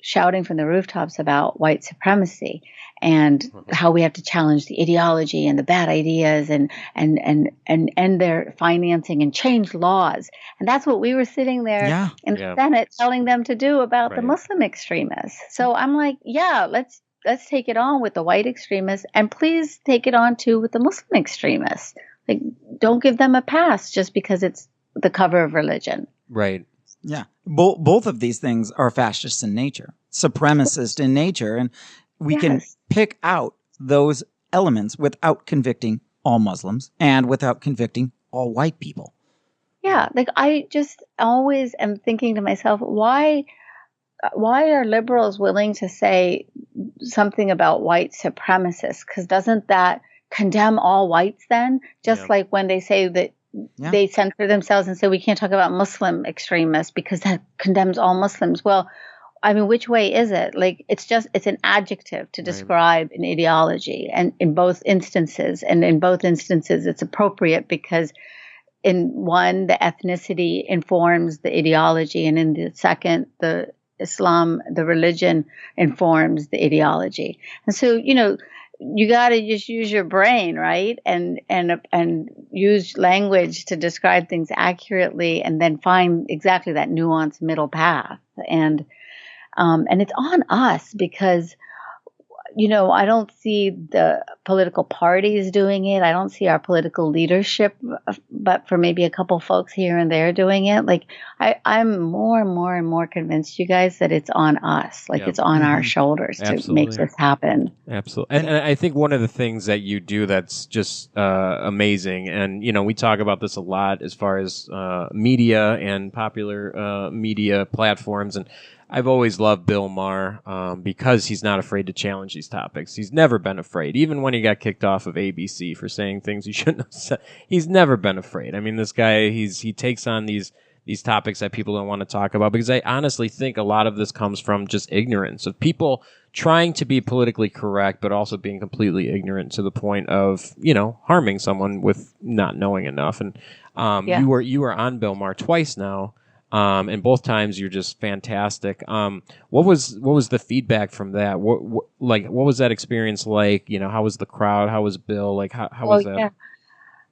shouting from the rooftops about white supremacy and how we have to challenge the ideology and the bad ideas and end their financing and change laws. And that's what we were sitting there in the Senate telling them to do about the Muslim extremists. So I'm like, let's take it on with the white extremists, and please take it on too with the Muslim extremists. Like, don't give them a pass just because it's the cover of religion. Right. Yeah. Both of these things are fascist in nature, supremacist in nature, and we can pick out those elements without convicting all Muslims and without convicting all white people. Yeah. Like, I just always am thinking to myself, why are liberals willing to say something about white supremacists? Because doesn't that condemn all whites then? Just like when they say that they censor themselves and say we can't talk about Muslim extremists because that condemns all Muslims. Well, I mean, which way is it? Like, it's an adjective to describe an ideology, and in both instances, it's appropriate because in one, the ethnicity informs the ideology, and in the second, the religion informs the ideology. And so, you got to just use your brain, right? And use language to describe things accurately, and then find exactly that nuanced middle path. And it's on us because, I don't see the political parties doing it. I don't see our political leadership, but for maybe a couple folks here and there doing it. Like, I'm more and more and more convinced, you guys, that it's on us. Like, it's on our shoulders to make this happen. Absolutely. And I think one of the things that you do that's just amazing, and, we talk about this a lot as far as media and popular media platforms, and I've always loved Bill Maher because he's not afraid to challenge these topics. He's never been afraid. Even when he got kicked off of ABC for saying things he shouldn't have said, he's never been afraid. I mean, this guy, he takes on these topics that people don't want to talk about, because I honestly think a lot of this comes from just ignorance of people trying to be politically correct, but also being completely ignorant to the point of, harming someone with not knowing enough. And you were on Bill Maher twice now. And both times you're just fantastic. What was the feedback from that? What was that experience like? How was the crowd? How was Bill? Like, how was that? Yeah.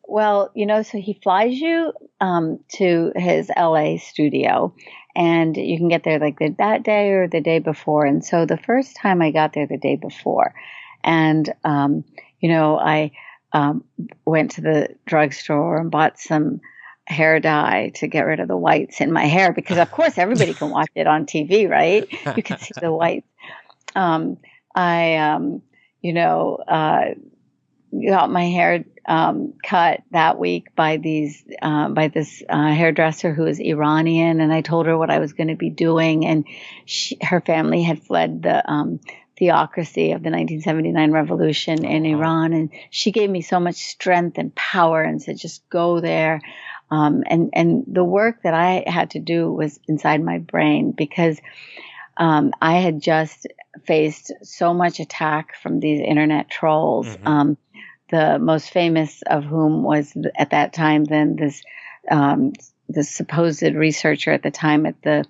Well, so he flies you to his LA studio, and you can get there like that day or the day before. And so the first time I got there the day before, and I went to the drugstore and bought some hair dye to get rid of the whites in my hair, because of course everybody can watch it on TV, right? You can see the whites. I got my hair cut that week by this hairdresser who is Iranian, and I told her what I was going to be doing, and her family had fled the theocracy of the 1979 revolution in Iran, and she gave me so much strength and power and said, just go there. And the work that I had to do was inside my brain, because I had just faced so much attack from these internet trolls. The most famous of whom was at that time then this supposed researcher at the time at the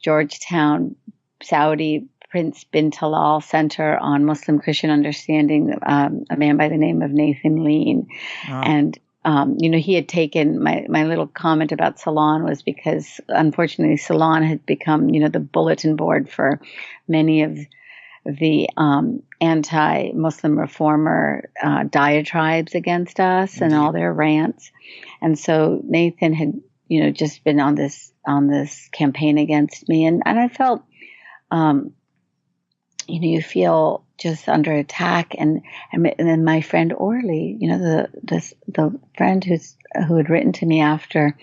Georgetown Saudi Prince bin Talal Center on Muslim Christian Understanding, a man by the name of Nathan Lean. And he had taken my little comment about Salon was because, unfortunately, Salon had become, the bulletin board for many of the anti-Muslim reformer diatribes against us and all their rants. And so Nathan had, just been on this campaign against me, and I felt, you feel just under attack, and then my friend Orly, the friend who had written to me after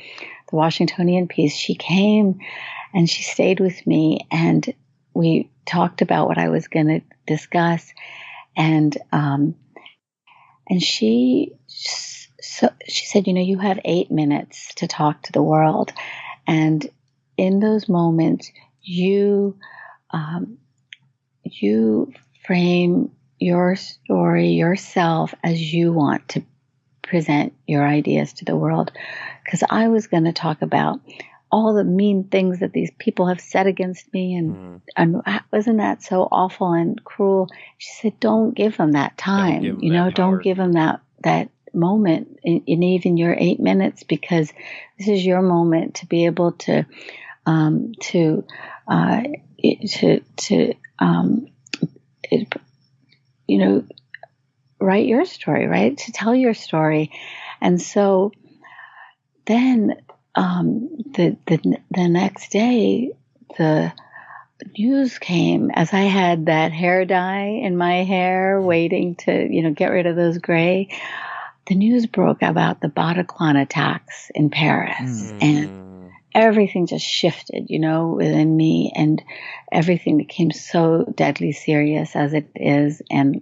the Washingtonian piece, she came and she stayed with me, and we talked about what I was going to discuss, and she said, you have 8 minutes to talk to the world, and in those moments, you frame your story yourself as you want to present your ideas to the world. Because I was going to talk about all the mean things that these people have said against me, and wasn't that so awful and cruel? She said, don't give them that time. Don't give them that moment in even your 8 minutes, because this is your moment to be able to write your story, right? To tell your story. And so then the next day, the news came as I had that hair dye in my hair, waiting to, get rid of those gray. The news broke about the Bataclan attacks in Paris, and everything just shifted, within me, and everything became so deadly serious as it is. And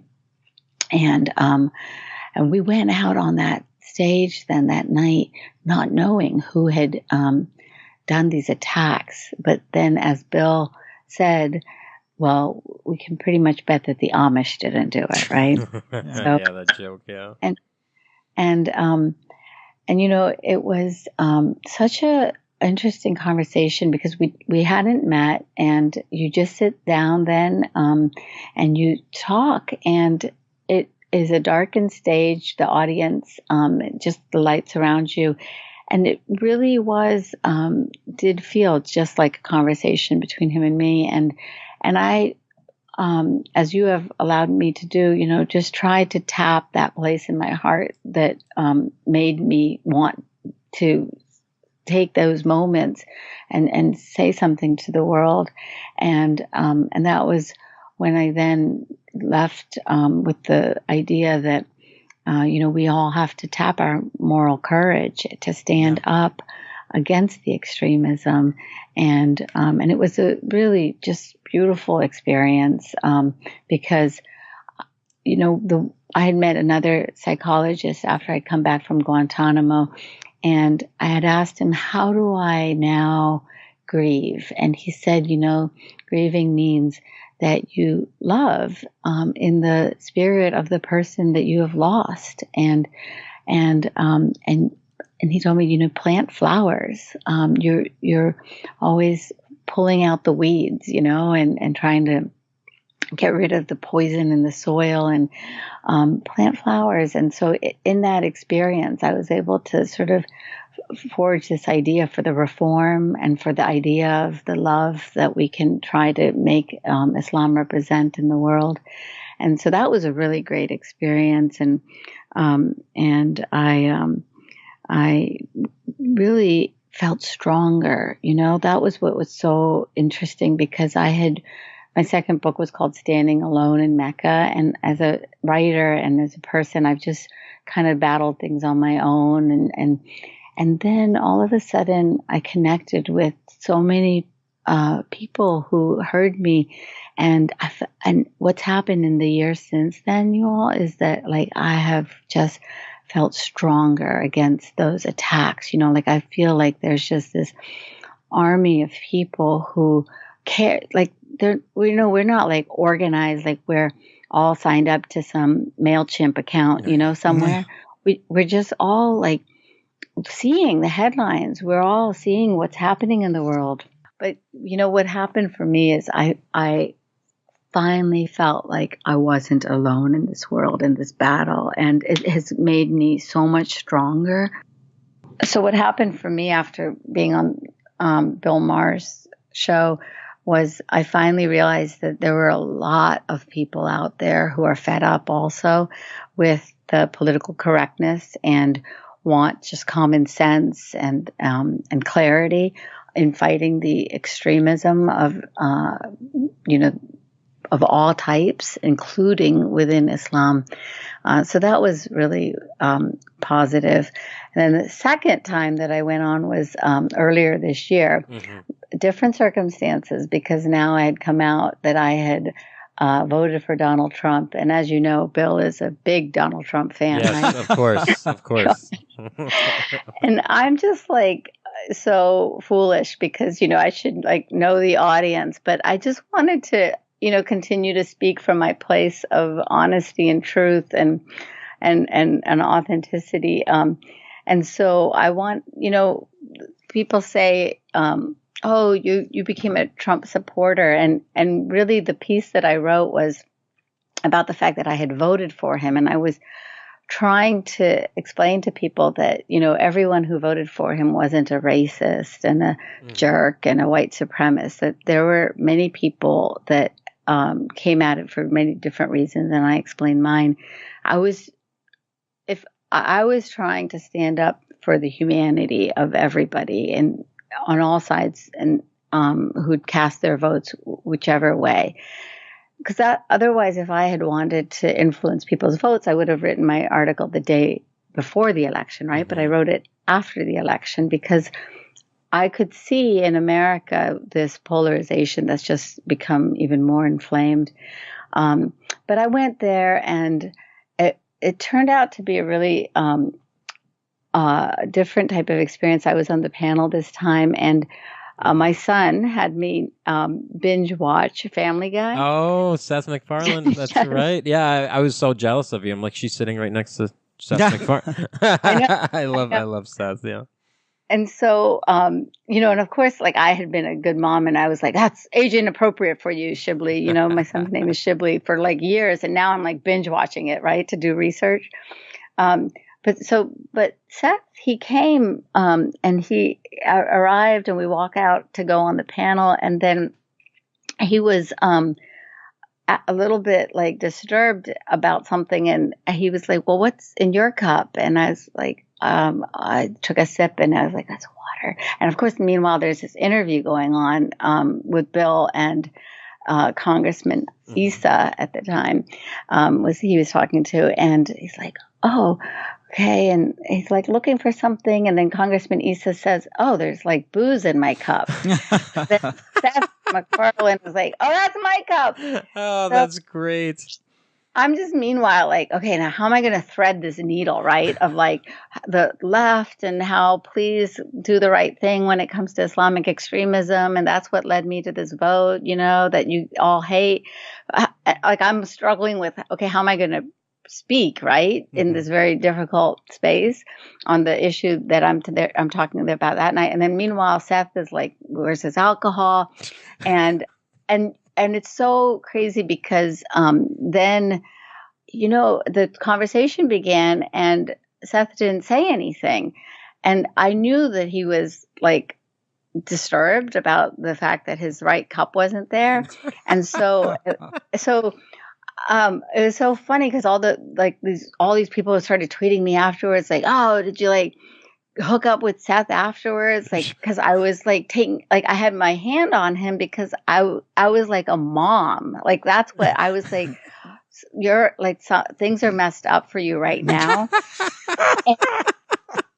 we went out on that stage then that night, not knowing who had done these attacks. But then, as Bill said, well, we can pretty much bet that the Amish didn't do it, right? That joke, yeah. And it was such a interesting conversation, because we hadn't met, and you just sit down then and you talk, and it is a darkened stage, the audience, just the lights around you. And it really was, did feel just like a conversation between him and me. And I, as you have allowed me to do, just try to tap that place in my heart that made me want to take those moments and say something to the world. And that was when I then left with the idea that, we all have to tap our moral courage to stand up against the extremism. And it was a really just beautiful experience, because, I had met another psychologist after I'd come back from Guantanamo, and I had asked him, how do I now grieve? And he said, grieving means that you love in the spirit of the person that you have lost. And he told me, plant flowers. You're always pulling out the weeds, and trying to get rid of the poison in the soil, and plant flowers. And so in that experience, I was able to sort of forge this idea for the reform and for the idea of the love that we can try to make Islam represent in the world. And so that was a really great experience. And I really felt stronger. That was what was so interesting, because my second book was called Standing Alone in Mecca. And as a writer and as a person, I've just kind of battled things on my own. And then all of a sudden I connected with so many people who heard me. And what's happened in the years since then, you all, is that I have just felt stronger against those attacks. I feel like there's just this army of people who care. We're not organized, we're all signed up to some MailChimp account, somewhere. We're just all seeing the headlines. We're all seeing what's happening in the world. But what happened for me is I finally felt like I wasn't alone in this world, in this battle, and it has made me so much stronger. So what happened for me after being on Bill Maher's show was I finally realized that there were a lot of people out there who are fed up also with the political correctness and want just common sense and clarity in fighting the extremism of all types, including within Islam. So that was really positive. And then the second time that I went on was earlier this year. different circumstances, because now I had come out that I had voted for Donald Trump. And as you know, Bill is a big Donald Trump fan. Yes, Right? of course, of course. And I'm just like so foolish because, I should like know the audience, but I just wanted to, continue to speak from my place of honesty and truth and authenticity. And so I want, people say, oh, you became a Trump supporter. And really the piece that I wrote was about the fact that I had voted for him. And I was trying to explain to people that, everyone who voted for him wasn't a racist and a jerk and a white supremacist, that there were many people that came at it for many different reasons. And I explained mine. I was trying to stand up for the humanity of everybody and on all sides, and who'd cast their votes whichever way. Because otherwise, if I had wanted to influence people's votes, I would have written my article the day before the election, right? But I wrote it after the election because I could see in America this polarization that's just become even more inflamed. But I went there, and it turned out to be a really different type of experience. I was on the panel this time, and my son had me binge watch Family Guy. Oh, Seth MacFarlane. That's Yes. right. Yeah, I was so jealous of you. I'm like, she's sitting right next to Seth MacFarlane. I love Seth. Yeah. And so, and of course, like I had been a good mom, and I was like, that's age inappropriate for you, Shibli. My son's name is Shibli for like years, and now I'm like binge watching it, right, to do research. But Seth, he came, and he arrived, and we walk out to go on the panel, and then he was a little bit like disturbed about something, and he was like, well, what's in your cup? And I was like, I took a sip, and I was like, that's water. And of course, meanwhile, there's this interview going on with Bill and Congressman Issa at the time, he was talking to, and he's like, oh, okay. And he's like looking for something. And then Congressman Issa says, oh, there's like booze in my cup. Then Seth MacFarlane was like, oh, that's my cup. Oh, that's great. I'm just meanwhile like, okay, now how am I going to thread this needle, right? Of like the left and how please do the right thing when it comes to Islamic extremism. And that's what led me to this vote, that you all hate. Like I'm struggling with, okay, how am I going to speak, right, in this very difficult space on the issue that I'm talking about that night. And then meanwhile, Seth is like, where's his alcohol? And it's so crazy because then, the conversation began and Seth didn't say anything. And I knew that he was like disturbed about the fact that his right cup wasn't there. And so it was so funny because all these people started tweeting me afterwards, like, oh, did you like hook up with Seth afterwards? Like, because I was like I had my hand on him because I was like a mom. Like that's what I was like. You're like things are messed up for you right now.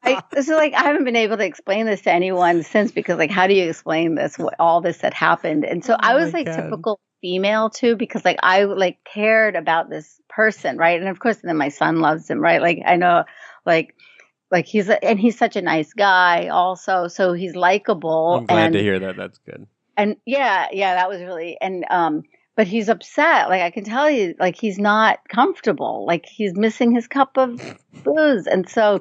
I haven't been able to explain this to anyone since, because like how do you explain this? All this that happened, and so I was like typical female too, because like I like cared about this person, right? And of course, then my son loves him, right? Like I know, like he's such a nice guy, also, so he's likable. I'm glad to hear that. That's good. And yeah, that was really but he's upset. Like I can tell you, like he's not comfortable. Like he's missing his cup of booze, and so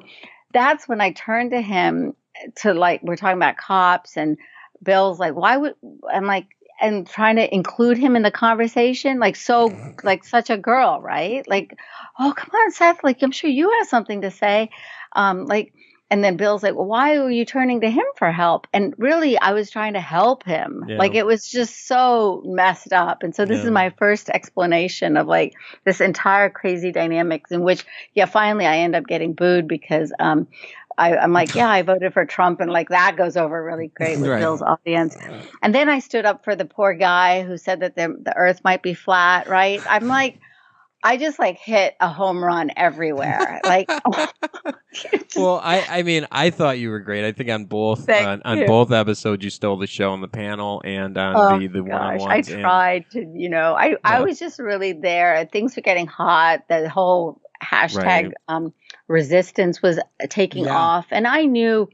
that's when I turned to him to like we're talking about cops, and Bill's like, why would I'm like. And trying to include him in the conversation, like such a girl, right? Like, oh, come on, Seth. Like, I'm sure you have something to say. And then Bill's like, well, why were you turning to him for help? And really, I was trying to help him. Yeah. Like, it was just so messed up. And so this is my first explanation of like this entire crazy dynamics in which, finally I end up getting booed because I'm like, I voted for Trump, and like that goes over really great with Bill's audience. And then I stood up for the poor guy who said that the earth might be flat, right? I'm like, I just like hit a home run everywhere. Like, Well, I mean, I thought you were great. I think on both thank on you. both episodes, you stole the show on the panel and on Oh the one on gosh, I ones. tried to, I Yeah. was just really there. Things were getting hot. The whole hashtag resistance was taking Yeah. off, and I knew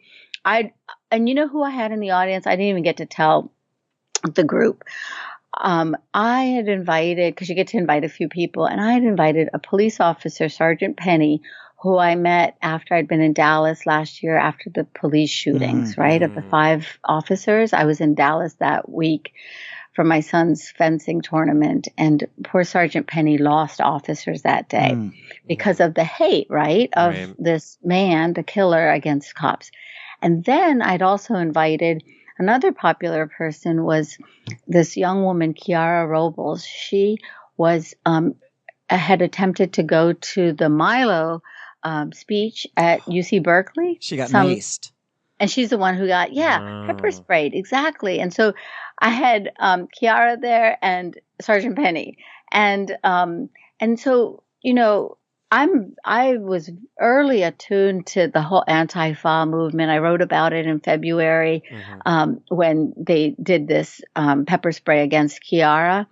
and you know who I had in the audience? I didn't even get to tell the group. I had invited, because you get to invite a few people, and I had invited a police officer, Sergeant Penny, who I met after I'd been in Dallas last year after the police shootings, right? Of the 5 officers. I was in Dallas that week for my son's fencing tournament, and poor Sergeant Penny lost officers that day because of the hate, right? Of this man, the killer, against cops. And then I'd also invited another popular person, was this young woman, Kiara Robles. She was had attempted to go to the Milo speech at UC Berkeley. She got maced. And she's the one who got, pepper sprayed. Exactly. And so I had Kiara there and Sergeant Penny. And so, I was early attuned to the whole Antifa movement. I wrote about it in February when they did this pepper spray against Kiara.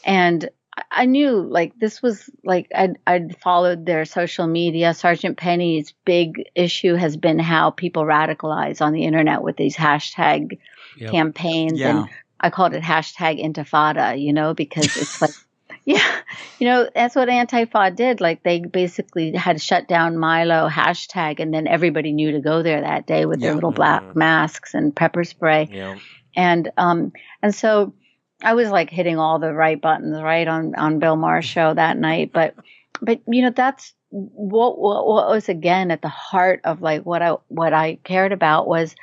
And I knew, like, this was like, I'd followed their social media. Sergeant Penny's big issue has been how people radicalize on the internet with these hashtag campaigns. Yeah. And I called it hashtag Intifada, because it's like, that's what Antifa did. Like, they basically had shut down Milo hashtag, and then everybody knew to go there that day with their little black masks and pepper spray. Yeah. And so I was like hitting all the right buttons, right, on Bill Maher's show that night. But that's what was again at the heart of like what I cared about was,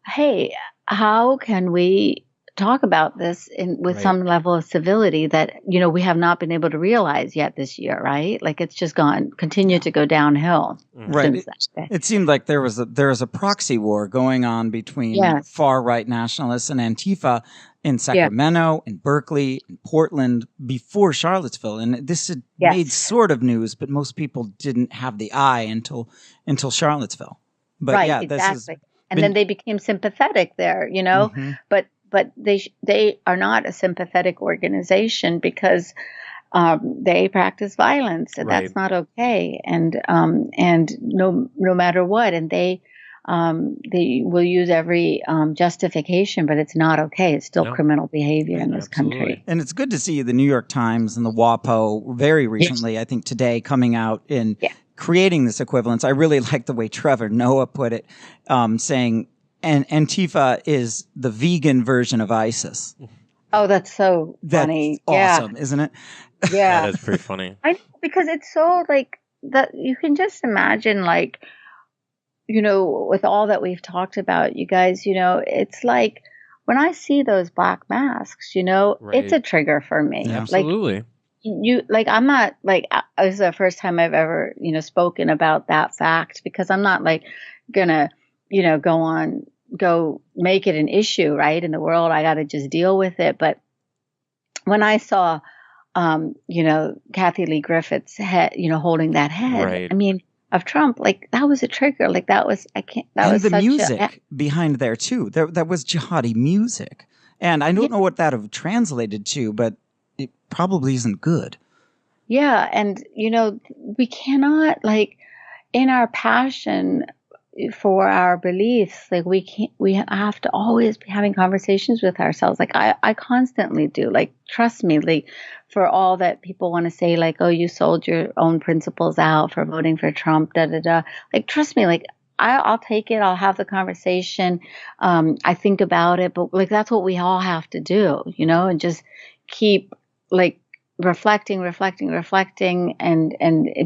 hey, how can we talk about this with some level of civility that we have not been able to realize yet this year, right? Like, it's just continued to go downhill. Right. It seemed like there was a proxy war going on between far right nationalists and Antifa in Sacramento, in Berkeley, in Portland, before Charlottesville, and this had made sort of news, but most people didn't have the eye until Charlottesville. But exactly. Then they became sympathetic there, but they are not a sympathetic organization because they practice violence, and that's not okay. And no matter what, and they will use every justification, but it's not okay. It's still criminal behavior in this country. And it's good to see the New York Times and the WAPO very recently, I think today, coming out in creating this equivalence. I really like the way Trevor Noah put it, saying, and Antifa is the vegan version of ISIS. Oh, that's so funny. That's awesome, isn't it? Yeah. That is pretty funny. Because it's so like that, you can just imagine, like, with all that we've talked about, you guys, it's like when I see those black masks, it's a trigger for me. Absolutely. I'm not like, this is the first time I've ever, spoken about that fact, because I'm not like gonna, go make it an issue, right? In the world, I got to just deal with it. But when I saw, Kathy Lee Griffith's head, holding that head, I mean, of Trump, like, that was a trigger. Like, that was, the music behind there too. That was jihadi music. And I don't know what that have translated to, but it probably isn't good. Yeah. And, we cannot, like, in our passion for our beliefs, like, we have to always be having conversations with ourselves. Like, I constantly do. Like, trust me, like, for all that people want to say, like, oh, you sold your own principles out for voting for Trump, like, trust me, like, I'll take it. I'll have the conversation. I think about it, but like, that's what we all have to do, and just keep like reflecting and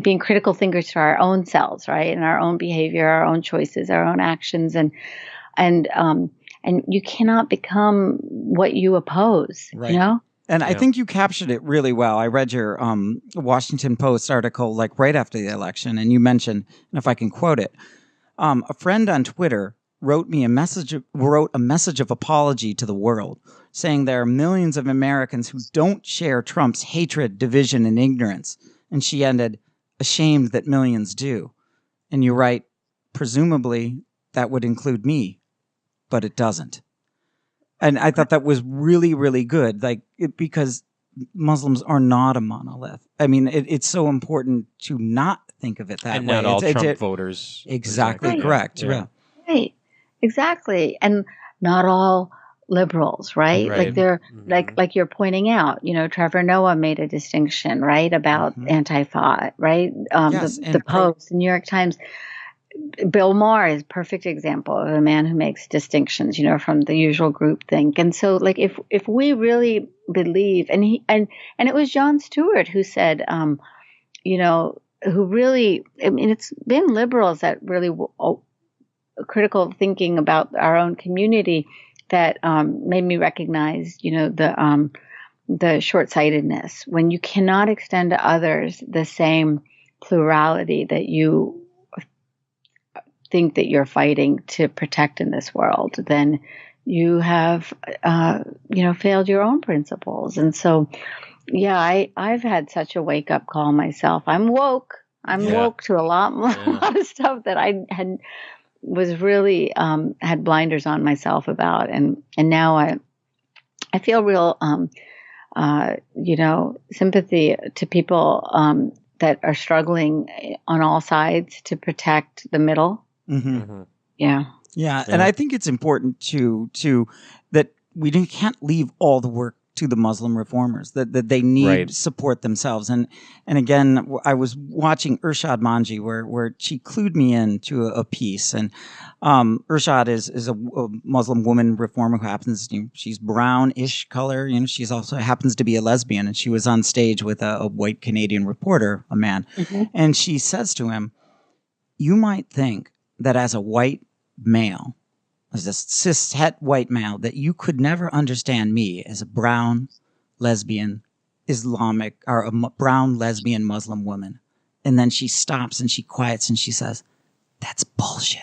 being critical thinkers to our own selves, right? And our own behavior, our own choices, our own actions. And you cannot become what you oppose, And I think you captured it really well. I read your Washington Post article like right after the election, and you mentioned, and if I can quote it, a friend on Twitter wrote a message of apology to the world, saying there are millions of Americans who don't share Trump's hatred, division, and ignorance. And she ended, ashamed that millions do. And you write, presumably that would include me, but it doesn't. And I thought that was really, really good, because Muslims are not a monolith. I mean, it's so important to not think of it that and way. not all Trump voters. Exactly correct. Yeah. Right. Exactly. And not all liberals, right? Right. Like they're like you're pointing out, Trevor Noah made a distinction, right, about Antifa, right? Yes, The Post, the New York Times. Bill Maher is a perfect example of a man who makes distinctions, from the usual groupthink. And so, like, if we really believe, and it was Jon Stewart who said, who really, I mean, it's been liberals that really critical thinking about our own community that made me recognize, the short-sightedness when you cannot extend to others the same plurality that you think that you're fighting to protect in this world, then you have, failed your own principles. And so, I've had such a wake up call myself. I'm woke. I'm woke to a lot of stuff that I was really, had blinders on myself about. And now I feel real, sympathy to people, that are struggling on all sides to protect the middle. Yeah. And I think it's important to that we can't leave all the work to the Muslim reformers, that they need support themselves. And again, I was watching Irshad Manji where she clued me into a piece. And Irshad is a Muslim woman reformer who happens, she's brownish color. She's also happens to be a lesbian, and she was on stage with a white Canadian reporter, a man. And she says to him, you might think that as a white male, as a cis-het white male, that you could never understand me as a brown lesbian Islamic or a brown lesbian Muslim woman. And then she stops and she quiets and she says, that's bullshit.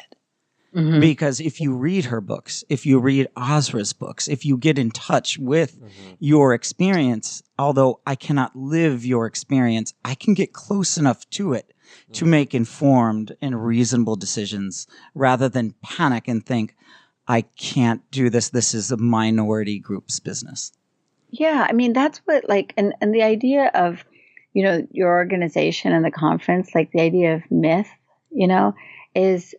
Because if you read her books, if you read Asra's books, if you get in touch with your experience, although I cannot live your experience, I can get close enough to it to make informed and reasonable decisions rather than panic and think, I can't do this. This is a minority group's business. Yeah. I mean, that's what and the idea of, your organization and the conference, like the idea of myth, is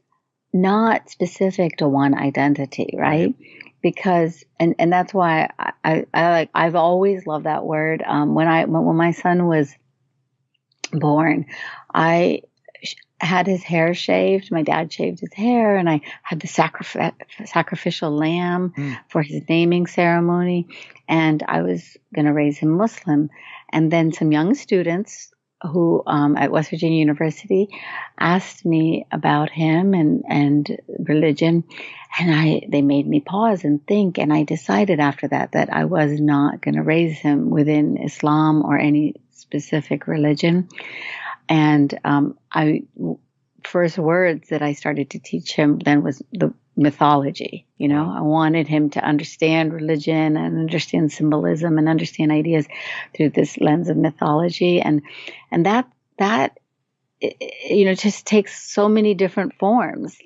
not specific to one identity, right? Because, and that's why I've always loved that word. When my son was born, I had his hair shaved. My dad shaved his hair, and I had the sacrificial lamb for his naming ceremony. And I was going to raise him Muslim. And then some young students who at West Virginia University asked me about him and religion, and they made me pause and think. And I decided after that I was not going to raise him within Islam or any specific religion. And first words that I started to teach him then was the mythology. I wanted him to understand religion and understand symbolism and understand ideas through this lens of mythology. And that just takes so many different forms,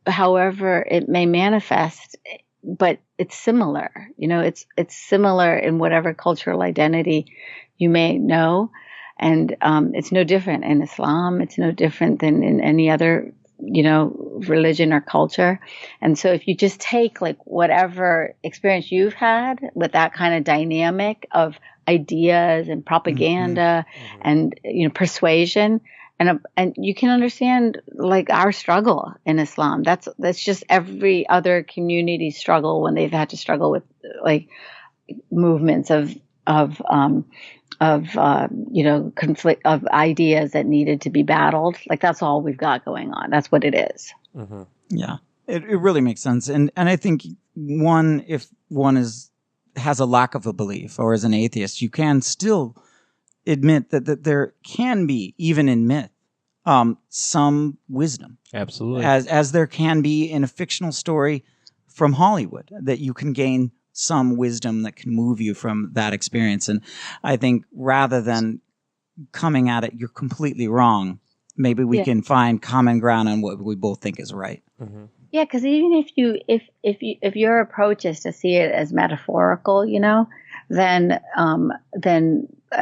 however it may manifest, but it's similar. It's similar in whatever cultural identity you may know. And it's no different in Islam. It's no different than in any other, religion or culture. And so if you just take whatever experience you've had with that kind of dynamic of ideas and propaganda and, persuasion, and you can understand our struggle in Islam. That's just every other community's struggle when they've had to struggle with movements of conflict, of ideas that needed to be battled. That's all we've got going on. That's what it is. Yeah, it really makes sense. And I think if one has a lack of a belief or is an atheist, you can still admit that there can be, even in myth, some wisdom. Absolutely. As there can be in a fictional story from Hollywood, that you can gain some wisdom that can move you from that experience. And I think rather than coming at it, you're completely wrong. Maybe we can find common ground on what we both think is right. Mm-hmm. Yeah, because even if your approach is to see it as metaphorical, then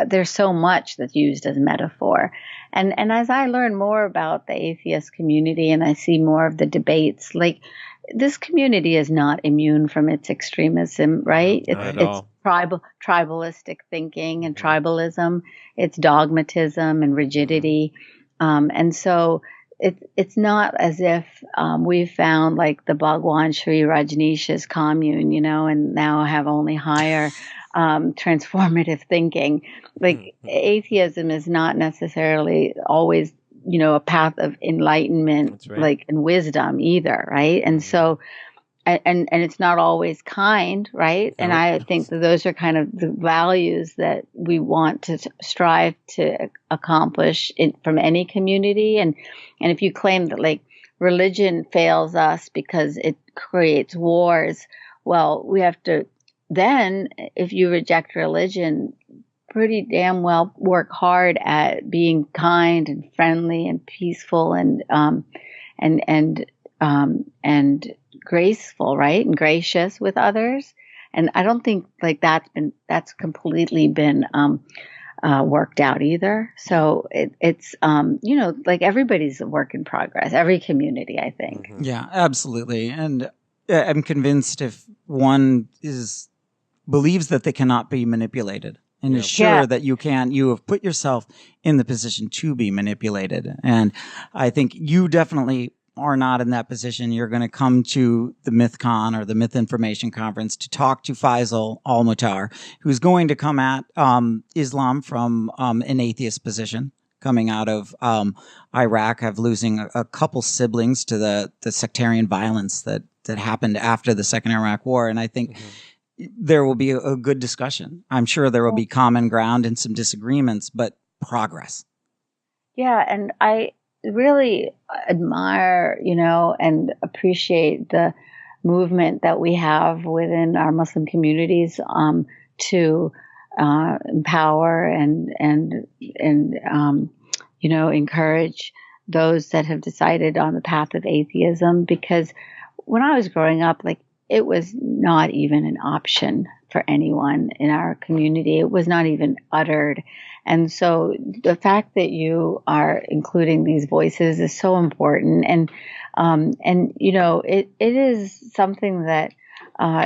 there's so much that's used as metaphor. And as I learn more about the atheist community and I see more of the debates, like this community is not immune from its extremism, right? It's tribalistic thinking and tribalism. It's dogmatism and rigidity. And so it's not as if we've found like the Bhagwan Sri Rajneesh's commune, and now have only higher transformative thinking. Like atheism is not necessarily always, a path of enlightenment, like and wisdom either, right? And so, and it's not always kind, right? And I think that those are kind of the values that we want to strive to accomplish from any community. And if you claim that like religion fails us because it creates wars, well, we have to then, if you reject religion, pretty damn well work hard at being kind and friendly and peaceful and graceful, right? And gracious with others. And I don't think like that's completely been worked out either. So it's like everybody's a work in progress, every community, I think. Yeah, absolutely. And I'm convinced if one believes that they cannot be manipulated and is sure that you have put yourself in the position to be manipulated. And I think you definitely are not in that position. You're going to come to the MythCon or the Myth Information Conference to talk to Faisal Al-Mutar, who's going to come at Islam from an atheist position, coming out of Iraq, of losing a couple siblings to the sectarian violence that happened after the Second Iraq War. And I think there will be a good discussion. I'm sure there will be common ground and some disagreements, but progress. Yeah, and I really admire, and appreciate the movement that we have within our Muslim communities to empower and encourage those that have decided on the path of atheism. Because when I was growing up, like it was not even an option for anyone in our community. It was not even uttered. And so the fact that you are including these voices is so important. And it is something that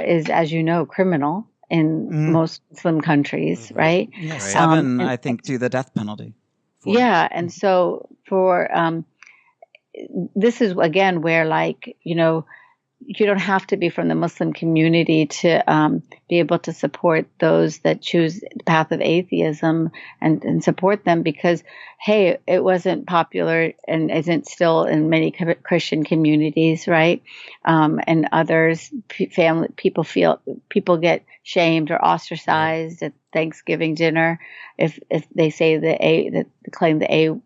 is, as you know, criminal in most Muslim countries, right? Yeah, 7, I think, to the death penalty. Yeah. And so this is again where you don't have to be from the Muslim community to be able to support those that choose the path of atheism and support them because, hey, it wasn't popular and isn't still in many Christian communities, right? And others, people get shamed or ostracized at Thanksgiving dinner if they say claim the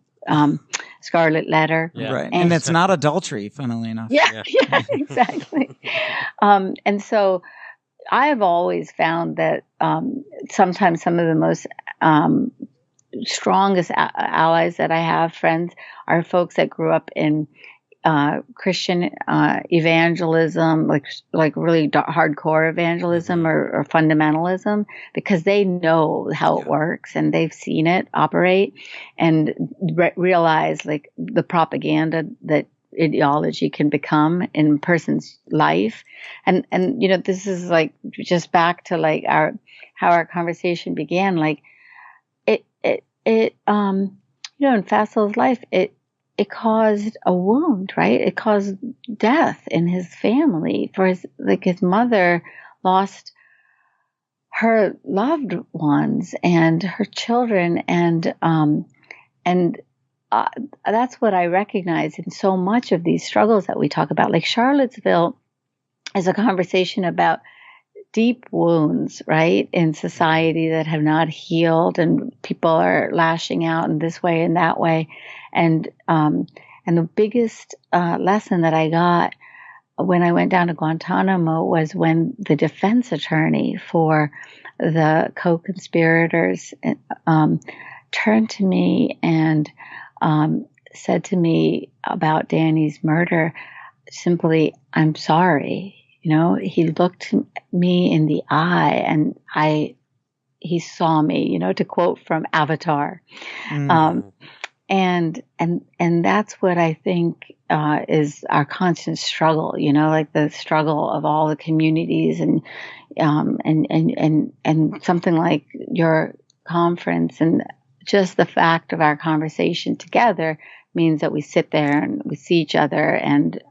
Scarlet Letter. Yeah. Right. And it's not adultery, funnily enough. Yeah, exactly. And so I have always found that sometimes some of the most strongest allies that I have, friends, are folks that grew up in Christian evangelism, like really hardcore evangelism or fundamentalism, because they know how it works and they've seen it operate and realize like the propaganda that ideology can become in a person's life. And this is like just back to like how our conversation began. Like in Faisal's life, it caused a wound, right? It caused death in his family. His mother lost her loved ones and her children, and that's what I recognize in so much of these struggles that we talk about. Like Charlottesville is a conversation about deep wounds, right, in society that have not healed, and people are lashing out in this way and that way. And the biggest lesson that I got when I went down to Guantanamo was when the defense attorney for the co-conspirators turned to me and said to me about Danny's murder, simply, "I'm sorry." He looked me in the eye and he saw me, to quote from Avatar. And that's what I think is our constant struggle, like the struggle of all the communities and something like your conference, and just the fact of our conversation together means that we sit there and we see each other and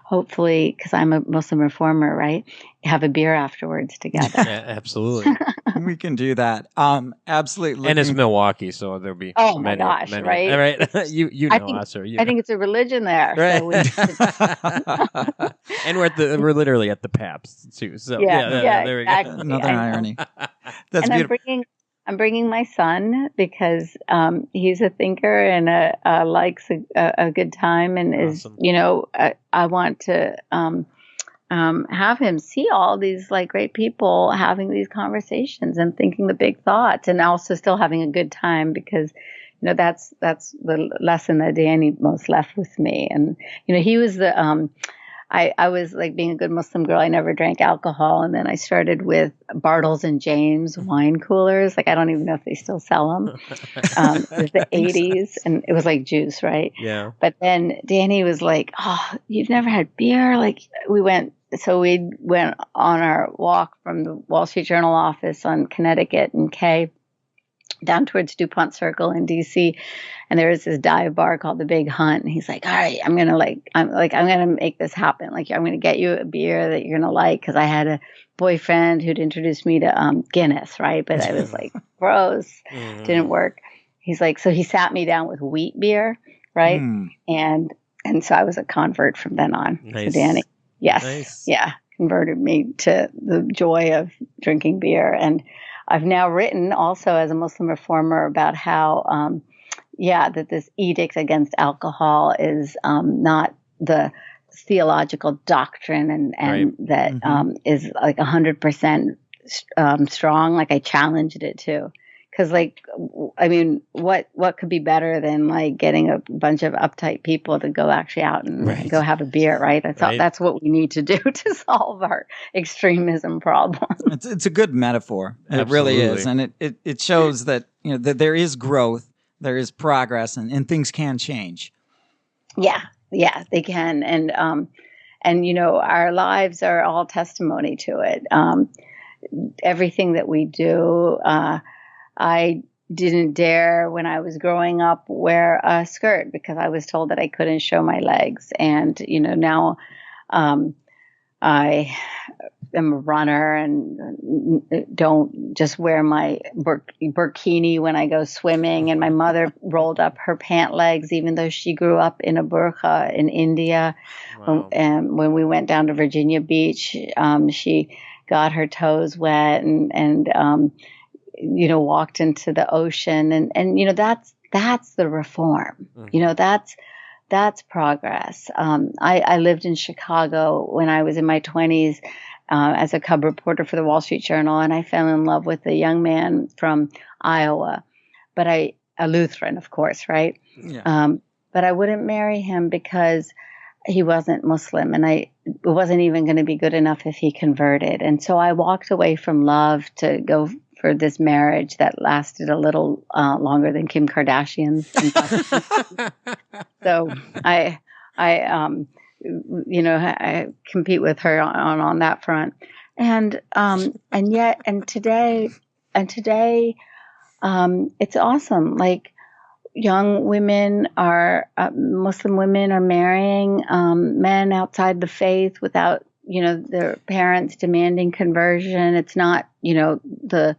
hopefully, because I'm a Muslim reformer, right, have a beer afterwards together. Yeah, absolutely. We can do that. Absolutely. And it's Milwaukee, so there'll be my gosh, many. right? All right. you know, Asra. I think it's a religion there. Right. So and we're literally at the Paps too. So there we go. exactly. Another irony. That's and beautiful. I'm bringing my son because he's a thinker and likes a good time and Awesome. is, I want to have him see all these like great people having these conversations and thinking the big thoughts, and also still having a good time, because that's the lesson that Danny most left with me. And he was the I was like, being a good Muslim girl, I never drank alcohol. And then I started with Bartles and James wine coolers. Like, I don't even know if they still sell them. It was the 80s, and it was like juice, right? Yeah. But then Danny was like, "Oh, you've never had beer?" Like, we went on our walk from the Wall Street Journal office on Connecticut and K down towards DuPont Circle in DC. And there was this dive bar called the Big Hunt. And he's like, "All right, I'm going to make this happen. Like, I'm going to get you a beer that you're going to like." Cause I had a boyfriend who'd introduced me to, Guinness. Right. But I was like, gross, didn't work. He's like, so he sat me down with wheat beer. Right. And so I was a convert from then on. Nice. So Danny, yes. Nice. Yeah. Converted me to the joy of drinking beer. And I've now written also as a Muslim reformer about how, that this edict against alcohol is not the theological doctrine and Right. that is like 100% strong. Like, I challenged it too. Because, like, I mean, what could be better than like getting a bunch of uptight people to go actually out and go have a beer, right? That's what we need to do to solve our extremism problem. It's a good metaphor. It Absolutely. really is, and it shows that that there is growth, there is progress, and things can change. Yeah, they can, and our lives are all testimony to it. Everything that we do. I didn't dare, when I was growing up, wear a skirt because I was told that I couldn't show my legs. And, now I am a runner and don't just wear my burkini when I go swimming. And my mother rolled up her pant legs, even though she grew up in a burqa in India. Wow. And when we went down to Virginia Beach, she got her toes wet and walked into the ocean, and that's the reform. That's progress. I lived in Chicago when I was in my 20s as a cub reporter for the Wall Street Journal, and I fell in love with a young man from Iowa, but a Lutheran, of course, right? Yeah. But I wouldn't marry him because he wasn't Muslim, and it wasn't even going to be good enough if he converted. And so I walked away from love to go for this marriage that lasted a little longer than Kim Kardashian's. So I compete with her on that front. And today, it's awesome. Like, young women Muslim women are marrying men outside the faith without, their parents demanding conversion. It's not, the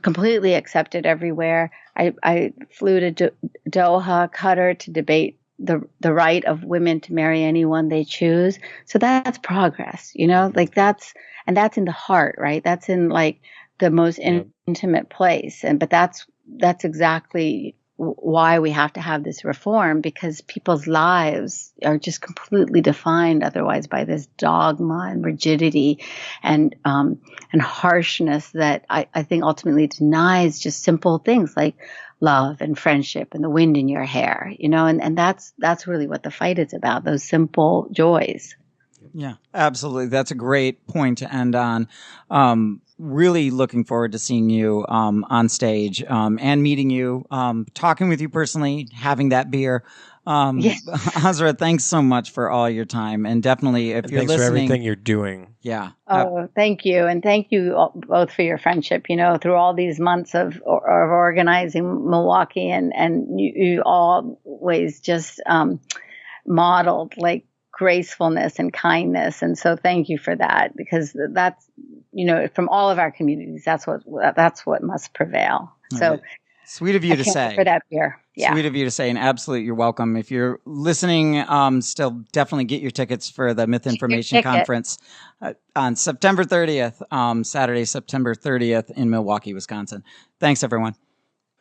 completely accepted everywhere. I flew to Doha, Qatar, to debate the right of women to marry anyone they choose. So that's progress, like that's in the heart, right? That's in like the most intimate place. But that's exactly why we have to have this reform, because people's lives are just completely defined otherwise by this dogma and rigidity and harshness that I think ultimately denies just simple things like love and friendship and the wind in your hair, and that's really what the fight is about, those simple joys. Yeah, absolutely. That's a great point to end on. Really looking forward to seeing you on stage and meeting you, talking with you personally, having that beer. Yes. Asra, thanks so much for all your time. And definitely, if you're Thanks listening, for everything you're doing. Yeah. Oh, thank you. And thank you both for your friendship, through all these months of organizing Milwaukee, and you always just modeled like gracefulness and kindness. And so thank you for that, because that's, from all of our communities, that's what must prevail. So sweet of you to say. For that beer. Yeah. Sweet of you to say, and absolutely, you're welcome. If you're listening, still definitely get your tickets for the Myth Information Conference on September 30th, Saturday, September 30th in Milwaukee, Wisconsin. Thanks, everyone.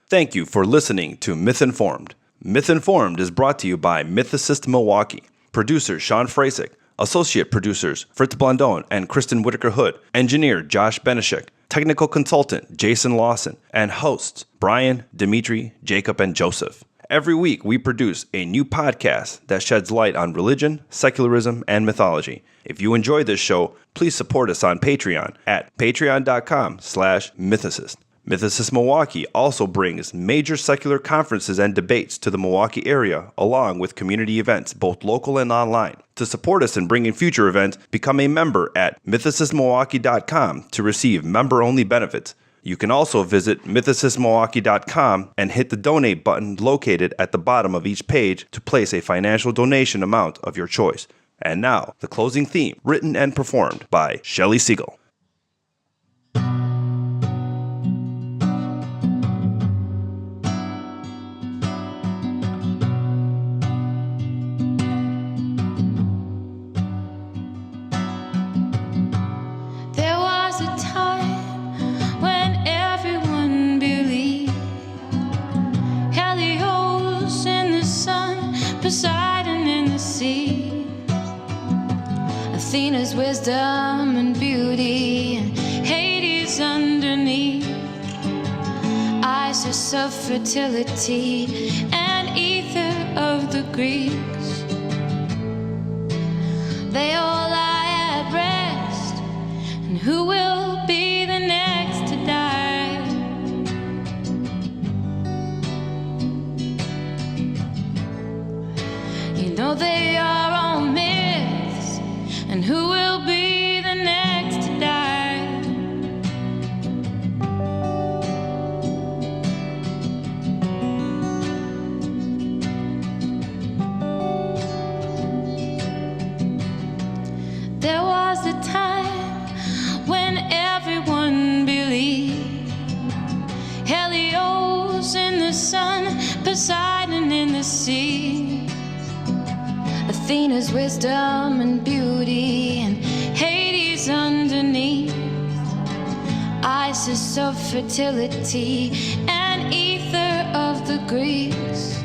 Thank you for listening to Myth Informed. Myth Informed is brought to you by Mythicist Milwaukee. Producer Sean Frasick. Associate producers Fritz Blondone and Kristen Whitaker Hood. Engineer Josh Benishek. Technical consultant Jason Lawson. And hosts Brian, Dimitri, Jacob, and Joseph. Every week we produce a new podcast that sheds light on religion, secularism, and mythology. If you enjoy this show, please support us on Patreon at patreon.com/mythicist. Mythicist Milwaukee also brings major secular conferences and debates to the Milwaukee area, along with community events, both local and online. To support us in bringing future events, become a member at mythicistmilwaukee.com to receive member-only benefits. You can also visit mythicistmilwaukee.com and hit the donate button located at the bottom of each page to place a financial donation amount of your choice. And now, the closing theme, written and performed by Shelley Siegel. Poseidon in the sea, Athena's wisdom and beauty, and Hades underneath, Isis of fertility, and ether of the Greeks. They all lie at rest, and who will be the next to die? They are all myths, and who will be the next to die? There was a time when everyone believed, Helios in the sun, Poseidon in the sea, Athena's wisdom and beauty, and Hades underneath, Isis of fertility, and ether of the Greeks.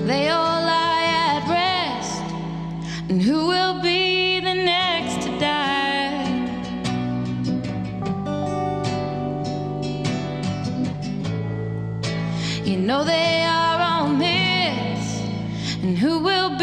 They all lie at rest, and who will be the next to die? They are all myths, and who will be